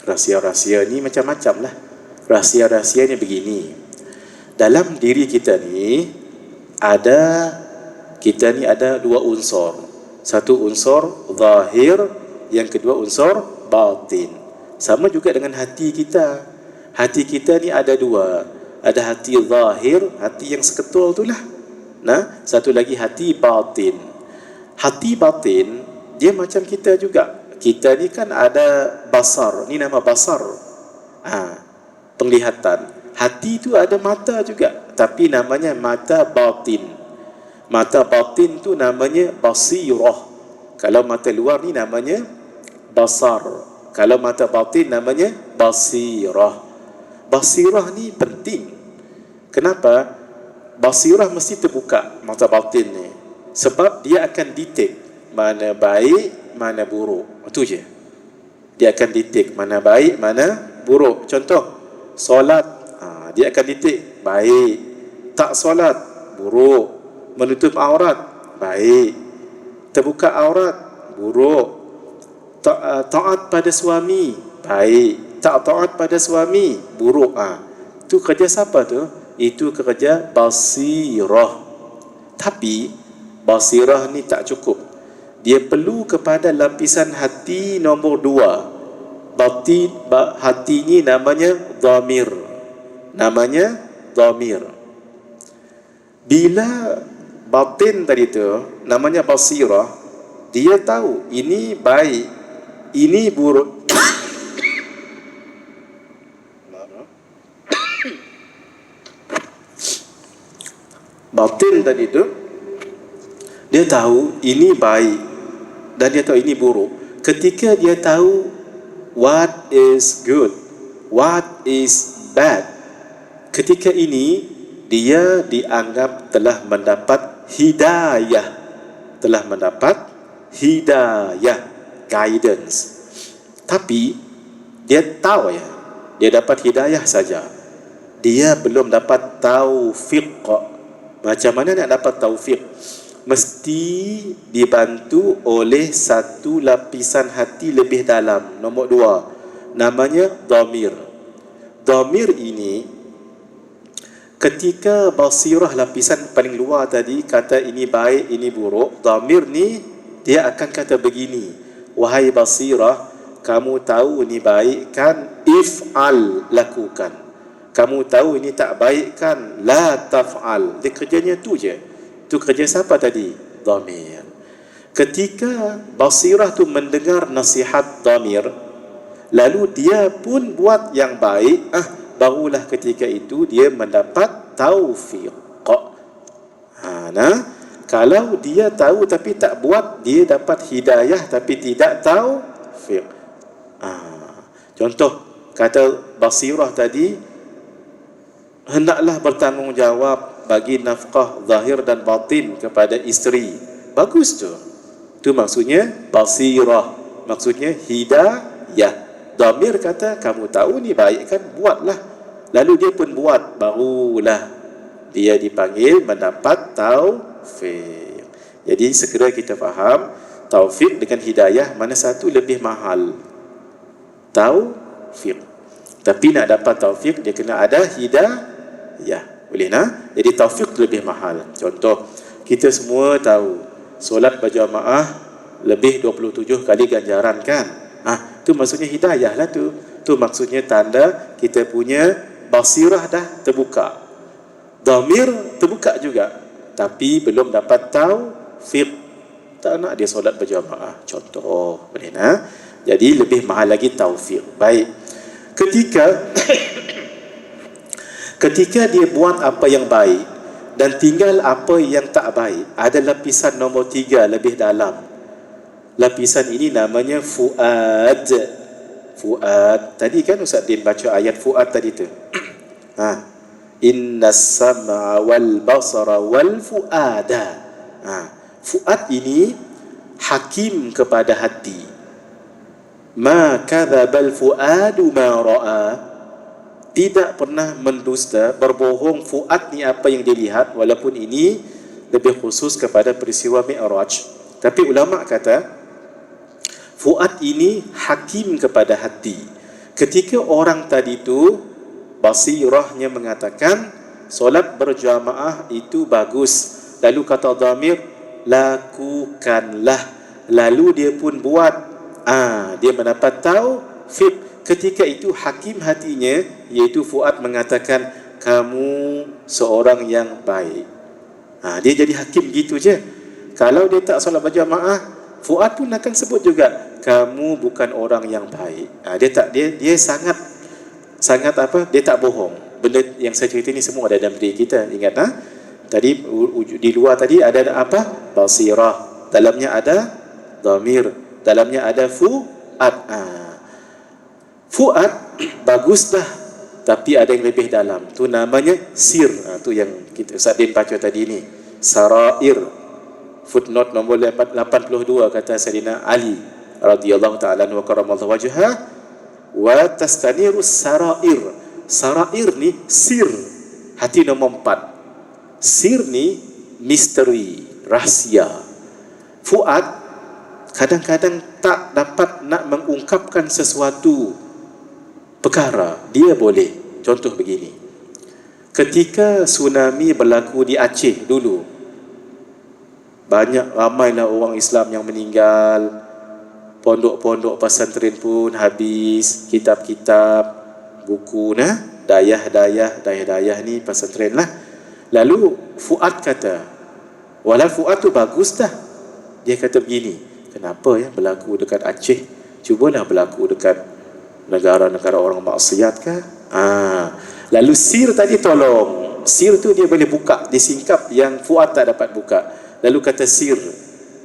Rahsia-rahsia ni macam-macam lah. Rahsia-rahsia ni begini. Dalam diri kita ni ada dua unsur. Satu unsur zahir, yang kedua unsur batin. Sama juga dengan hati kita. Hati kita ni ada dua. Ada hati zahir, hati yang seketul tu lah. Nah, satu lagi hati batin. Hati batin dia macam kita juga. Kita ni kan ada basar. Ni nama basar. Penglihatan. Hati tu ada mata juga, tapi namanya mata batin. Mata batin tu namanya basirah. Kalau mata luar ni namanya basar. Kalau mata batin namanya basirah. Basirah ni penting. Kenapa? Basirah mesti terbuka mata batin ni. Sebab dia akan detect mana baik, mana buruk. Itu je. Dia akan detect mana baik, mana buruk. Contoh, solat, dia akan detect baik. Tak solat, buruk. Menutup aurat, baik. Terbuka aurat, buruk. Taat pada suami, baik. Tak taat pada suami, buruk. Itu kerja siapa tu? Itu kerja basirah. Tapi basirah ni tak cukup. Dia perlu kepada lapisan hati nombor 2. Hati ni namanya dhamir. Namanya dhamir. Bila batin tadi tu namanya basirah, dia tahu ini baik, ini buruk. Batin tadi tu dia tahu ini baik dan dia tahu ini buruk. Ketika dia tahu what is good, what is bad, ketika ini dia dianggap telah mendapat hidayah. Telah mendapat hidayah, guidance. Tapi dia tahu ya, dia dapat hidayah saja. Dia belum dapat taufiq. Macam mana nak dapat taufiq? Mesti dibantu oleh satu lapisan hati lebih dalam. Nombor 2, namanya dhamir. Dhamir ini, ketika basirah lapisan paling luar tadi kata ini baik, ini buruk, dhamir ni dia akan kata begini, wahai basirah, kamu tahu ini baik kan, if'al, lakukan. Kamu tahu ini tak baik kan, la taf'al. Dia kerjanya tu je. Tu kerja siapa tadi? Dhamir. Ketika basirah tu mendengar nasihat dhamir, lalu dia pun buat yang baik, barulah ketika itu dia mendapat taufiq. Kalau dia tahu tapi tak buat, dia dapat hidayah tapi tidak taufiq. Contoh, kata basirah tadi, hendaklah bertanggungjawab bagi nafkah zahir dan batin kepada isteri. Bagus tu. Tu maksudnya basirah. Maksudnya hidayah. Dhamir kata, kamu tahu ni baik kan, buatlah. Lalu dia pun buat, barulah dia dipanggil mendapat taufiq. Jadi segera kita faham, taufiq dengan hidayah, mana satu lebih mahal? Taufiq. Tapi nak dapat taufiq, dia kena ada hidayah. Boleh nak? Jadi taufiq lebih mahal. Contoh, kita semua tahu solat berjamaah lebih 27 kali ganjaran kan? Tu maksudnya hidayah lah tu. Tu maksudnya tanda kita punya basirah dah terbuka. Dhamir terbuka juga, tapi belum dapat taufiq. Tak nak dia solat berjamaah. Contoh, boleh nak? Jadi lebih mahal lagi taufiq. Baik. Ketika dia buat apa yang baik dan tinggal apa yang tak baik, ada lapisan nombor 3 lebih dalam. Lapisan ini namanya fuad. Fuad. Tadi kan Ustaz Din baca ayat fuad tadi tu. Innas sam'a wal basara wal fuada. Fuad ini hakim kepada hati. Ma kadzabal fuadu ma ra'a, tidak pernah mendusta, berbohong fuad ni apa yang dilihat, walaupun ini lebih khusus kepada peristiwa Mi'raj. Tapi ulama kata fuad ini hakim kepada hati. Ketika orang tadi tu basirahnya mengatakan solat berjamaah itu bagus, lalu kata dhamir lakukanlah, lalu dia pun buat, dia mendapat taufik. Ketika itu hakim hatinya, iaitu fuad mengatakan kamu seorang yang baik. Dia jadi hakim gitu je. Kalau dia tak solat berjamaah, fuad pun akan sebut juga kamu bukan orang yang baik. Dia sangat apa? Dia tak bohong. Benda yang saya cerita ni semua ada dalam diri kita. Ingat tadi di luar tadi ada apa? Basirah. Dalamnya ada dhamir. Dalamnya ada fuad. Fuad baguslah, tapi ada yang lebih dalam. Tu namanya sir. Tu yang kita Ustaz Din baca tadi ni. Sarair. Footnote nombor 82 kata Sayyidina Ali radhiyallahu ta'ala wa karamallahu wajhah, wa tastaniru sarair. Sarair ni sir. Hati nombor 4. Sir ni misteri, rahsia. Fuad kadang-kadang tak dapat nak mengungkapkan sesuatu perkara. Dia boleh. Contoh begini. Ketika tsunami berlaku di Aceh dulu, ramailah orang Islam yang meninggal. Pondok-pondok pesantren pun habis, kitab-kitab, buku dayah ni pesantren lah. Lalu fuad kata, walau fuad tu bagus dah. Dia kata begini, kenapa berlaku dekat Aceh? Cubalah berlaku dekat negara-negara orang maksiat kah? Lalu sir tadi tolong. Sir tu dia boleh buka, disingkap yang fuad tak dapat buka. Lalu kata sir,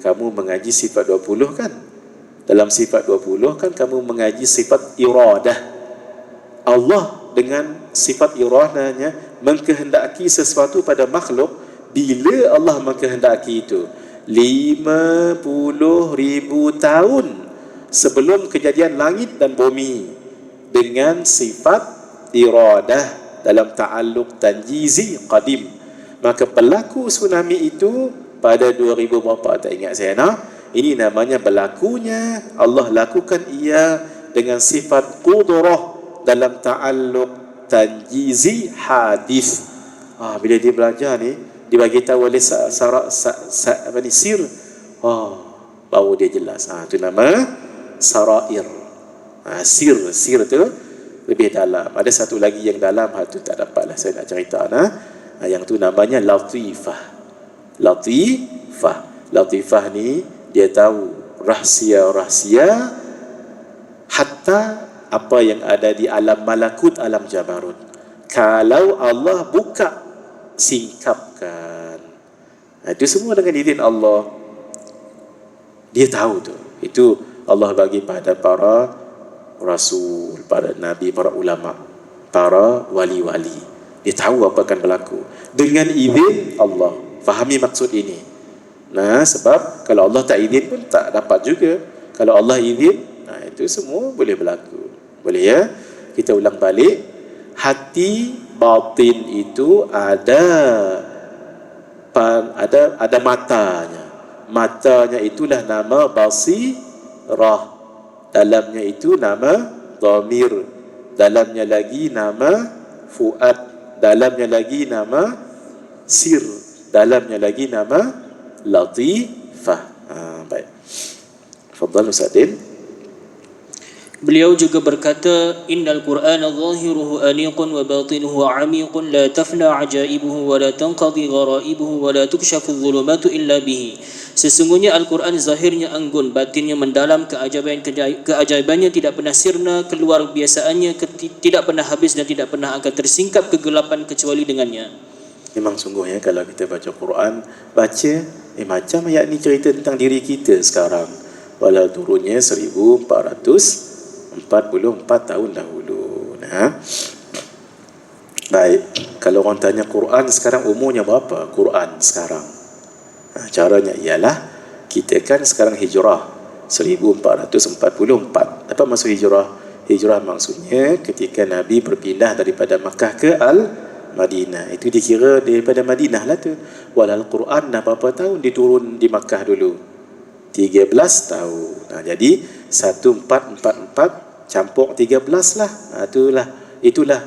kamu mengaji sifat 20 kan? Dalam sifat 20 kan kamu mengaji sifat iradah. Allah dengan sifat iradahnya mengkehendaki sesuatu pada makhluk. Bila Allah mengkehendaki itu 50,000 tahun sebelum kejadian langit dan bumi, dengan sifat iradah dalam ta'alluq tanjizi qadim. Maka berlaku tsunami itu pada 2000 berapa tak ingat saya ini namanya berlakunya Allah lakukan ia dengan sifat qudrah dalam ta'alluq tanjizi hadis. Bila dia belajar ni, dia bagi tahu oleh sir, baru dia jelas. Itu nama sarair. Sir tu lebih dalam. Ada satu lagi yang dalam, tu tak dapatlah saya nak cerita. Yang tu namanya latifah. Latifah ni dia tahu rahsia-rahsia hatta apa yang ada di alam malakut, alam jabarut. Kalau Allah buka, singkapkan. Itu semua dengan izin Allah. Dia tahu tu. Itu Allah bagi pada para rasul, para nabi, para ulama, para wali-wali. Dia tahu apa akan berlaku dengan izin Allah. Fahami maksud ini. Sebab kalau Allah tak izin pun tak dapat juga. Kalau Allah izin, itu semua boleh berlaku. Boleh ya? Kita ulang balik. Hati batin itu ada matanya. Matanya itulah nama basirah. Dalamnya itu nama dhamir. Dalamnya lagi nama fuad. Dalamnya lagi nama sir. Dalamnya lagi nama latifah. Baik. Fadhal Ustaz Din. Beliau juga berkata, innal Qur'ana zahiruhu aniqun wa batinuhu amiqun la tafna ajaibuhu wa la tanqadi gharaibuhu wa la tukshafu dhulumatu illa bihi. Sesungguhnya Al-Quran zahirnya anggun, batinnya mendalam, keajaibannya tidak pernah sirna, keluar biasaannya tidak pernah habis dan tidak pernah akan tersingkap kegelapan kecuali dengannya. Memang sungguhnya kalau kita baca Quran, macam ayat ni cerita tentang diri kita sekarang. Walau turunnya 1444 tahun dahulu. Baik, kalau orang tanya Quran sekarang umurnya berapa? Quran sekarang caranya ialah kita kan sekarang hijrah 1444. Apa maksud hijrah? Hijrah maksudnya ketika Nabi berpindah daripada Makkah ke Madinah. Itu dikira daripada Madinah lah tu. Walhal Quran dah berapa tahun diturun di Makkah dulu? 13 tahun. Jadi 1444 campur 13 lah. Itulah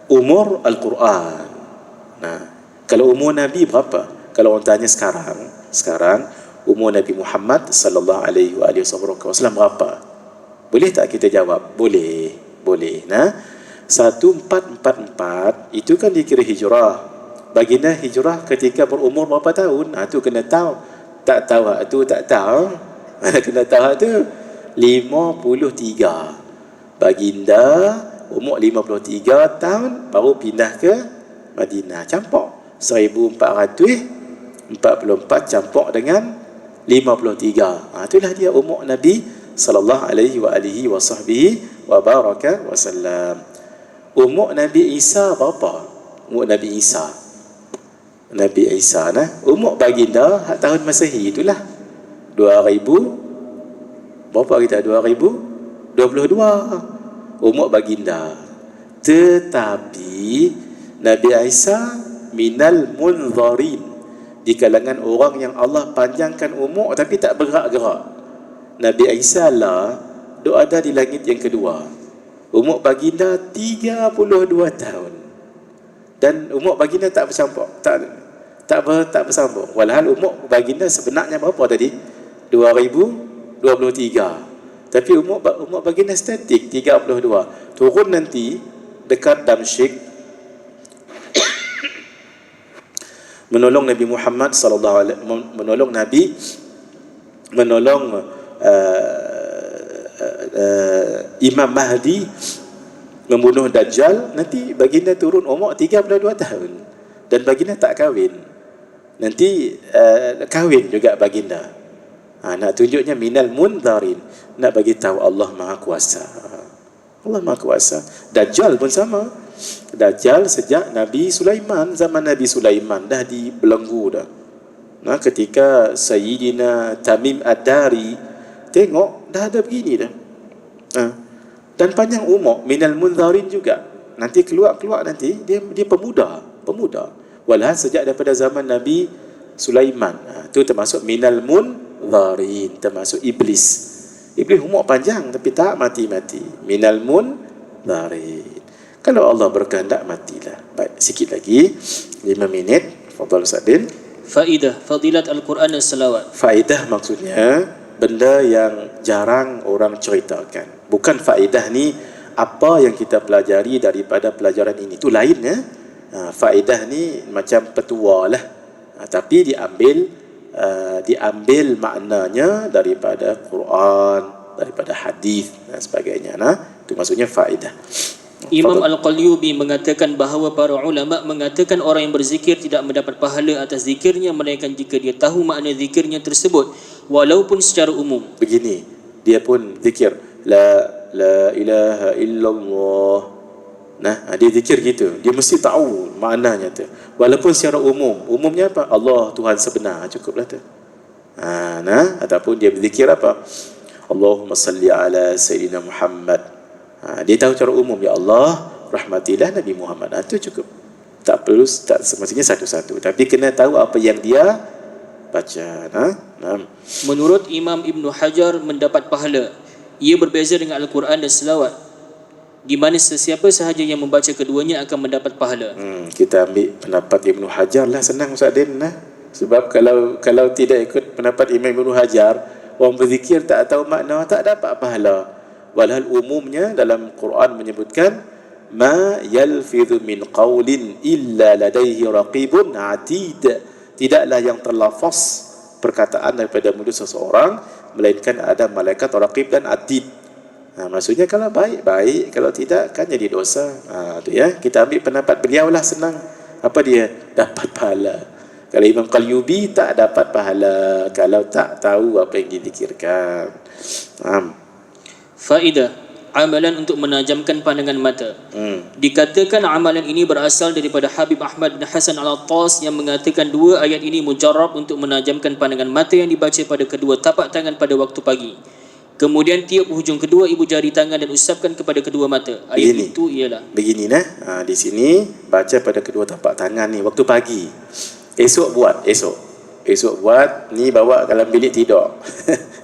umur Al-Quran. Kalau umur Nabi berapa? Kalau orang tanya sekarang umur Nabi Muhammad sallallahu alaihi wasallam berapa? Boleh tak kita jawab? Boleh. 1444 itu kan dikira hijrah. Baginda hijrah ketika berumur berapa tahun? Tu kena tahu. Tak tahu tu tak tahu. Kena tahu tu 53. Baginda umur 53 tahun baru pindah ke Madinah. Campur 1444 campur dengan 53. Itulah dia umur Nabi sallallahu alaihi wa alihi wa sahbihi wa baraka wa sallam. Umur Nabi Isa berapa? Umur Nabi Isa umur baginda tahun Masehi itulah 2000 berapa kita? 2022 umur baginda. Tetapi Nabi Isa minal munzarin, di kalangan orang yang Allah panjangkan umur tapi tak bergerak-gerak. Nabi Isa lah duk ada di langit yang kedua. Umur baginda 32 tahun. Dan umur baginda tak bercampur, tak bersambung. Walhal umur baginda sebenarnya berapa tadi? 2023. Tapi umur baginda statik 32. Turun nanti dekat Damsyik menolong Nabi Muhammad sallallahu alaihi menolong Imam Mahdi membunuh Dajjal. Nanti baginda turun umur 32 tahun dan baginda tak kahwin. Nanti kahwin juga baginda. Nak tunjuknya minal munzarin, nak bagi tahu Allah Maha Kuasa. Dajjal pun sama. Dajjal sejak Nabi Sulaiman, zaman Nabi Sulaiman dah dibelenggu dah. Ketika Sayyidina Tamim Ad-Dari tengok dah ada begini dah. Dan panjang umur, minal munzarin juga. Nanti keluar nanti dia pemuda. Walhal sejak daripada zaman Nabi Sulaiman. Itu termasuk minal munzarin, termasuk iblis. Iblis umur panjang tapi tak mati-mati. Minal munzarin. Kalau Allah berkehendak matilah. Baik, sikit lagi 5 minit. Fadhal Ustaz. Faedah fadilat Al-Quran dan salawat. Faedah maksudnya benda yang jarang orang ceritakan. Bukan faedah ni apa yang kita pelajari daripada pelajaran ini. Itu lain ya. Faedah ni macam petua lah. Tapi diambil maknanya daripada Quran, daripada hadis dan sebagainya. Itu maksudnya faedah. Imam Al-Qalyubi mengatakan bahawa para ulama mengatakan orang yang berzikir tidak mendapat pahala atas zikirnya melainkan jika dia tahu makna zikirnya tersebut walaupun secara umum. Begini, dia pun zikir la ilaha illallah. Dia zikir gitu, dia mesti tahu maknanya tu. Walaupun secara umum. Umumnya apa? Allah Tuhan sebenar, cukuplah tu. Ataupun dia berzikir apa? Allahumma salli ala Sayyidina Muhammad. Dia tahu cara umum, ya Allah rahmatilah Nabi Muhammad. Itu cukup. Tak perlu semestinya satu-satu, tapi kena tahu apa yang dia baca. Menurut Imam Ibn Hajar mendapat pahala. Ia berbeza dengan Al-Quran dan selawat, di mana sesiapa sahaja yang membaca keduanya akan mendapat pahala. Kita ambil pendapat Ibn Hajar lah, senang Ustaz Din. Sebab kalau tidak ikut pendapat Imam Ibn Hajar, orang berzikir tak tahu makna, tak dapat pahala. Walhal umumnya dalam Quran menyebutkan ma yalfidhu min qawlin illa ladaihi raqibun atid. Tidaklah yang terlafaz perkataan daripada mulut seseorang melainkan ada malaikat raqib dan atid. Maksudnya kalau baik, kalau tidak kan jadi dosa. Tu ya, kita ambil pendapat beliau lah, senang. Apa dia? Dapat pahala. Kalau Imam Qalyubi tak dapat pahala kalau tak tahu apa yang dizikirkan. Faedah amalan untuk menajamkan pandangan mata. Dikatakan amalan ini berasal daripada Habib Ahmad bin Hasan Al-Attas yang mengatakan dua ayat ini mujarrab untuk menajamkan pandangan mata yang dibaca pada kedua tapak tangan pada waktu pagi. Kemudian tiup hujung kedua ibu jari tangan dan usapkan kepada kedua mata. Ayat Begini. itu ialah Begini nah. Di sini baca pada kedua tapak tangan ni waktu pagi. Esok buat ni, bawa dalam bilik tidur.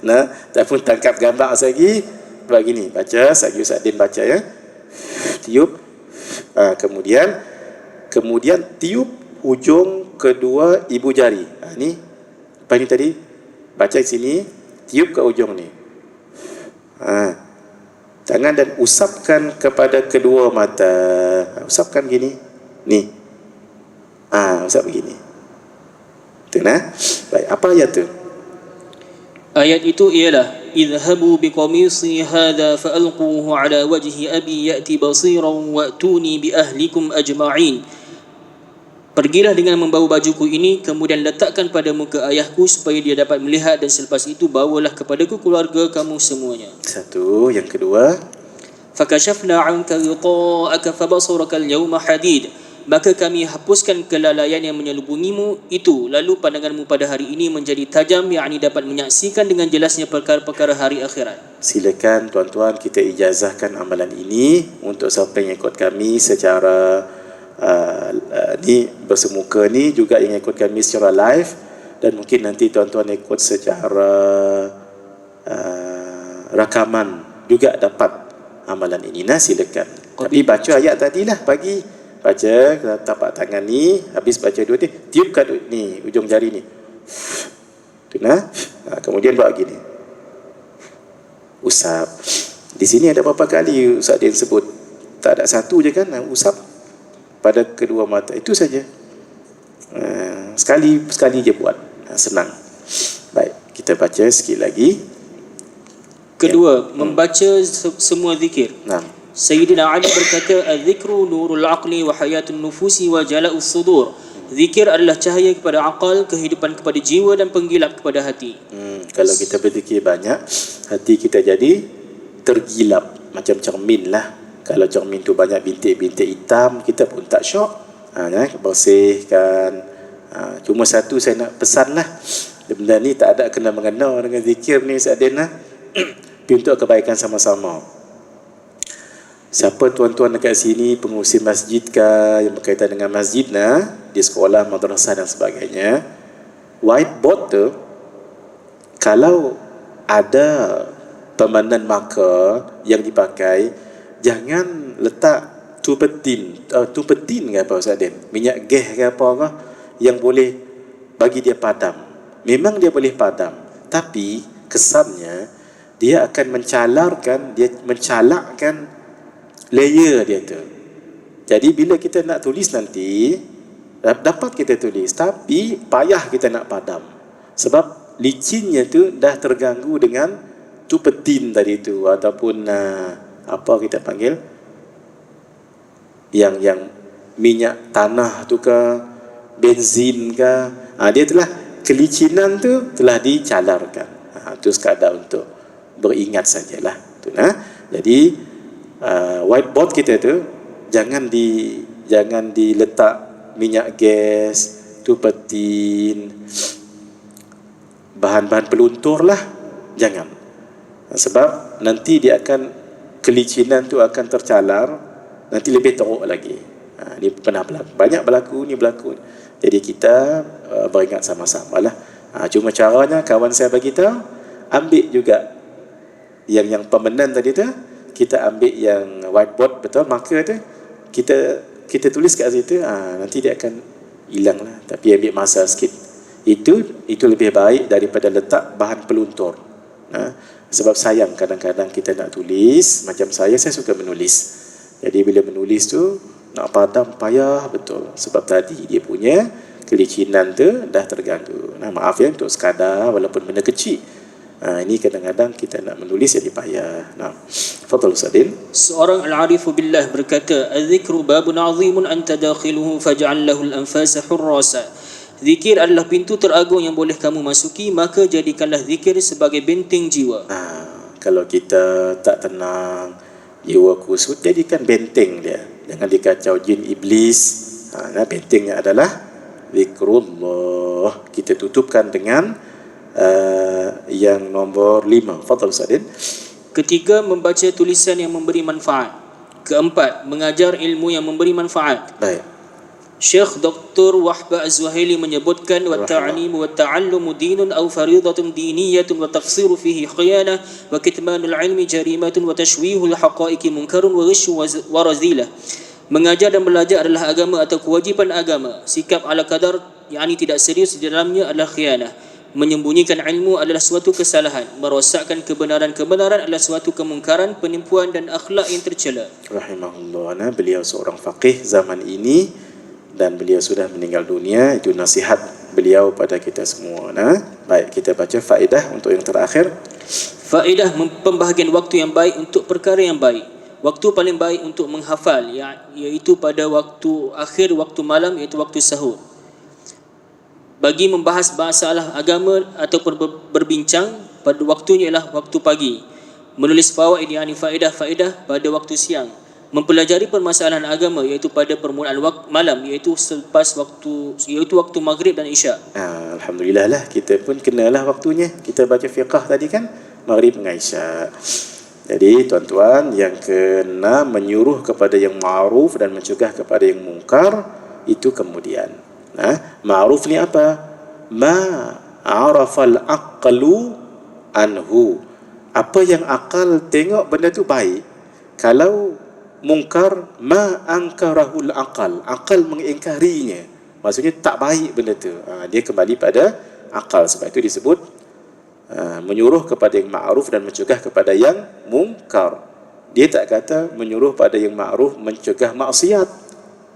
Nah, ataupun tangkap gambar lagi. Buat gini, baca, Ustaz Din baca ya. Tiup. Kemudian tiup hujung kedua ibu jari. Ni apa ni tadi? Baca di sini, tiup ke ujung ni. Tangan dan usapkan kepada kedua mata. Usapkan gini. Ni. Usap begini. Tu nah. Baik, apa ayat tu? ayat itu ialah idhabu biqamisi hadha fa'alquhu ala wajhi abi ya'ti basiran wa'tuni bi ahlikum ajma'in. Pergilah dengan membawa bajuku ini, kemudian letakkan pada muka ayahku supaya dia dapat melihat, dan selepas itu bawalah kepadaku keluarga kamu semuanya. Satu. Yang kedua, fakashafna 'anka ghita'aka fabasaraka al-yawma hadid. Maka kami hapuskan kelalaian yang menyelubungimu itu, lalu pandanganmu pada hari ini menjadi tajam, yakni dapat menyaksikan dengan jelasnya perkara-perkara hari akhirat. silakan tuan-tuan kita ijazahkan amalan ini untuk siapa yang ikut kami secara ni bersemuka ni, juga yang ikut kami secara live, dan mungkin nanti tuan-tuan ikut secara rakaman juga dapat amalan ini. Nah, silakan. Tapi baca ayat tadilah pagi. Baca tapak tangan ni, habis baca dua ni, tiupkan ni ujung jari ni. Tu nah. Kemudian buat gini. Usap. Di sini ada berapa kali Ustaz Din sebut? Tak ada satu je kan, usap pada kedua mata. Itu saja. Sekali je buat. Senang. Baik, kita baca sikit lagi. Kedua, membaca semua zikir. Nah. Sayyidina Ali berkata, "Al-zikru nurul aqli wa hayatun nufusi wa jala'us sudur." Zikir adalah cahaya kepada akal, kehidupan kepada jiwa, dan penggilap kepada hati. Kalau kita berzikir banyak, hati kita jadi tergilap macam cermin lah. Kalau cermin tu banyak bintik-bintik hitam, kita pun tak syok. Bersihkan. Cuma satu saya nak pesan lah, benda ni tak ada kena-mengena dengan zikir ni Ustaz Din lah. Untuk kebaikan sama-sama. Siapa tuan-tuan dekat sini pengurusi masjid kah, yang berkaitan dengan masjid di sekolah, madrasah dan sebagainya, whiteboard tu kalau ada permanent marker yang dipakai, jangan letak tupetin ke apa Ustaz Din, minyak gas ke apa yang boleh bagi dia padam. Memang dia boleh padam, tapi kesannya dia akan mencalakkan layer dia tu. Jadi bila kita nak tulis nanti, dapat kita tulis, tapi payah kita nak padam. Sebab licinnya tu dah terganggu dengan tupetin tadi tu, ataupun apa kita panggil, yang minyak tanah tu ke, benzin ke, dia telah, kelicinan tu telah dicalarkan. Itu sekadar untuk beringat sajalah tu. Jadi whiteboard kita tu jangan diletak minyak gas, tupetin, bahan-bahan peluntur lah, jangan. Sebab nanti dia akan, kelicinan tu akan tercalar, nanti lebih teruk lagi. Ni pernah berlaku, banyak berlaku. Jadi kita beringat sama-sama lah. Cuma caranya kawan saya bagi tahu, ambil juga yang permanent tadi tu, kita ambil yang whiteboard, betul, marker tu kita tulis kat situ, nanti dia akan hilang lah, tapi ambil masa sikit. Itu lebih baik daripada letak bahan peluntur. Sebab sayang kadang-kadang kita nak tulis, macam saya suka menulis. Jadi bila menulis tu nak padam payah betul, sebab tadi dia punya kelicinan tu dah terganggu. Maaf ya untuk sekadar, walaupun benda kecil. Ini kadang-kadang kita nak menulis jadi payah. Fadhal Ustaz Din. Seorang al-arifu billah berkata, "Al-zikru babun 'azimun anta dakhiluhu faj'al lahu al-anfasa hurrasa." Zikir adalah pintu teragung yang boleh kamu masuki, maka jadikanlah zikir sebagai benteng jiwa. Kalau kita tak tenang, jiwa kusut, jadikan benteng dia, jangan dikacau jin iblis. Bentengnya adalah zikrullah. Kita tutupkan dengan yang nombor 5. Fadhal Ustaz. Ketiga, membaca tulisan yang memberi manfaat. Keempat, mengajar ilmu yang memberi manfaat. Baik. Syekh Dr. Wahba Az-Zuhaili menyebutkan wa ta'lim wa ta'allumu dinun aw fariidatun diniyatun wa taqsiru fihi khiyanah wa kitmanul ilmi jarimatun wa tashwihul haqa'iqi munkarun wa ghishu wa razilah. Mengajar dan belajar adalah agama atau kewajipan agama. Sikap ala kadar, yakni tidak serius di dalamnya, adalah khianah. Menyembunyikan ilmu adalah suatu kesalahan. Merosakkan kebenaran-kebenaran adalah suatu kemungkaran, penipuan dan akhlak yang tercela. Rahimahullah. Beliau seorang faqih zaman ini dan beliau sudah meninggal dunia. Itu nasihat beliau pada kita semua. Baik, kita baca faedah untuk yang terakhir. Faedah pembahagian waktu yang baik untuk perkara yang baik. Waktu paling baik untuk menghafal iaitu pada waktu akhir waktu malam, iaitu waktu sahur. Bagi membahas masalah agama ataupun berbincang, pada waktunya ialah waktu pagi. Menulis fawaid, yakni faedah-faedah, pada waktu siang. Mempelajari permasalahan agama iaitu pada permulaan malam, iaitu selepas waktu maghrib dan isyak. Alhamdulillah lah, kita pun kenalah waktunya. Kita baca fiqh tadi kan, maghrib dengan isyak. Jadi tuan-tuan, yang kena menyuruh kepada yang ma'ruf dan mencegah kepada yang mungkar, itu kemudian. Ma'ruf ni apa? Ma'arafal aqlu anhu. Apa yang akal tengok benda tu baik. Kalau mungkar, ma'ankarahul aqal. Akal mengingkarinya. Maksudnya tak baik benda tu. Dia kembali pada akal. Sebab itu disebut menyuruh kepada yang ma'ruf dan mencegah kepada yang mungkar. Dia tak kata menyuruh pada yang ma'ruf, mencegah maksiat.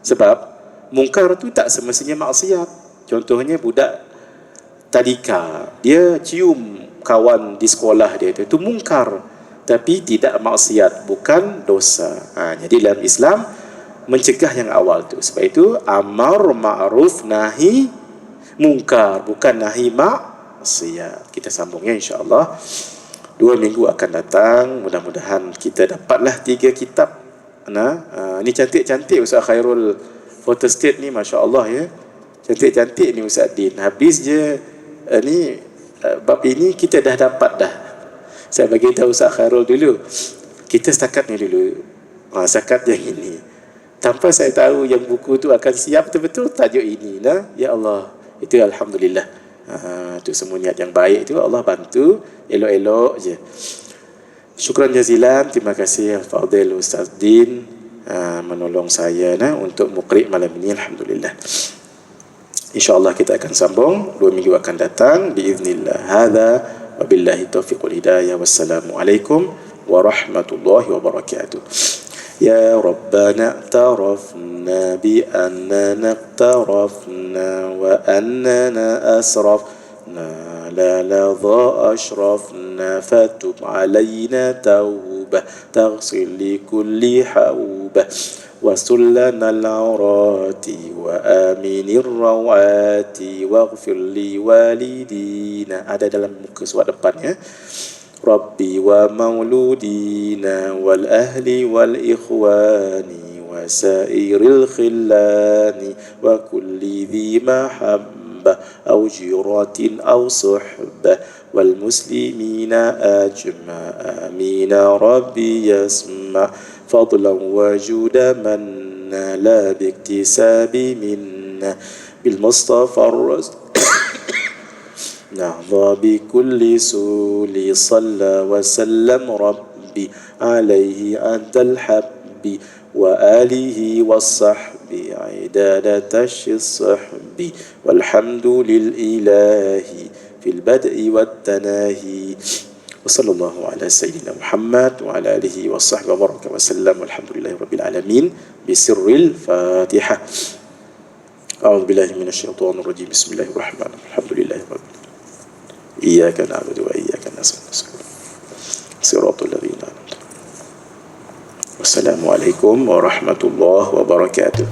Sebab mungkar tu tak semestinya maksiat. Contohnya budak tadika, dia cium kawan di sekolah dia, itu mungkar, tapi tidak maksiat, bukan dosa. Jadi dalam Islam mencegah yang awal tu. Sebab itu amar ma'ruf nahi mungkar, bukan nahi maksiat. Kita sambungnya insya-Allah 2 minggu akan datang. Mudah-mudahan kita dapatlah 3 kitab. Ini cantik-cantik Ustaz Khairul photostat ni, masya-Allah ya. Cantik-cantik ni Ustaz Din. Habis je bab ini kita dah dapat dah. Saya bagi tahu Ustaz Khairul dulu. Kita setakat ni dulu. Setakat yang ini. Tanpa saya tahu yang buku tu akan siap betul-betul tajuk ini. Ya Allah. Itu alhamdulillah. Itu semua niat yang baik itu Allah bantu. Elok-elok je. Syukran jazilan. Terima kasih Al-Fadhil Ustaz Din menolong saya untuk muqri' malam ini. Alhamdulillah. InsyaAllah kita akan sambung 2 minggu akan datang biiznillah. Hadza wabillahi taufiq wal hidayah. Wassalamualaikum warahmatullahi wabarakatuh. Ya Rabbana tarafna bi annana tarafna wa annana asrafna la ladha ashrafna fatub alayna tawbah taghsil li kulli hawbah وسلنا العورات وآمن الروعات واغفر لي والدينا. Ada dalam muka surat depan ya. Rabbi wa mauludina wal ahli wal ikhwani wa sairil khillani wa kulli dhi mahabba aw jiratin aw suhbah wal muslimina ajma amina rabbi yasma فضلا وجودا من لا باكتساب منا بالمصطفى الرسول نهضى بكل سول صلى وسلم ربي عليه عند الحب وآله والصحب عدادة الصحب والحمد للإله في البدء والتناهي وصلى الله على سيدنا محمد وعلى آله وصحبه وبارك وسلم والحمد لله رب العالمين بسر الفاتحة. أعوذ بالله من الشيطان الرجيم. بسم الله الرحمن الرحيم. الحمد لله رب العالمين. إياك نعبد وإياك نستعين صراط الذين أنعمت عليهم. والسلام عليكم ورحمة الله وبركاته.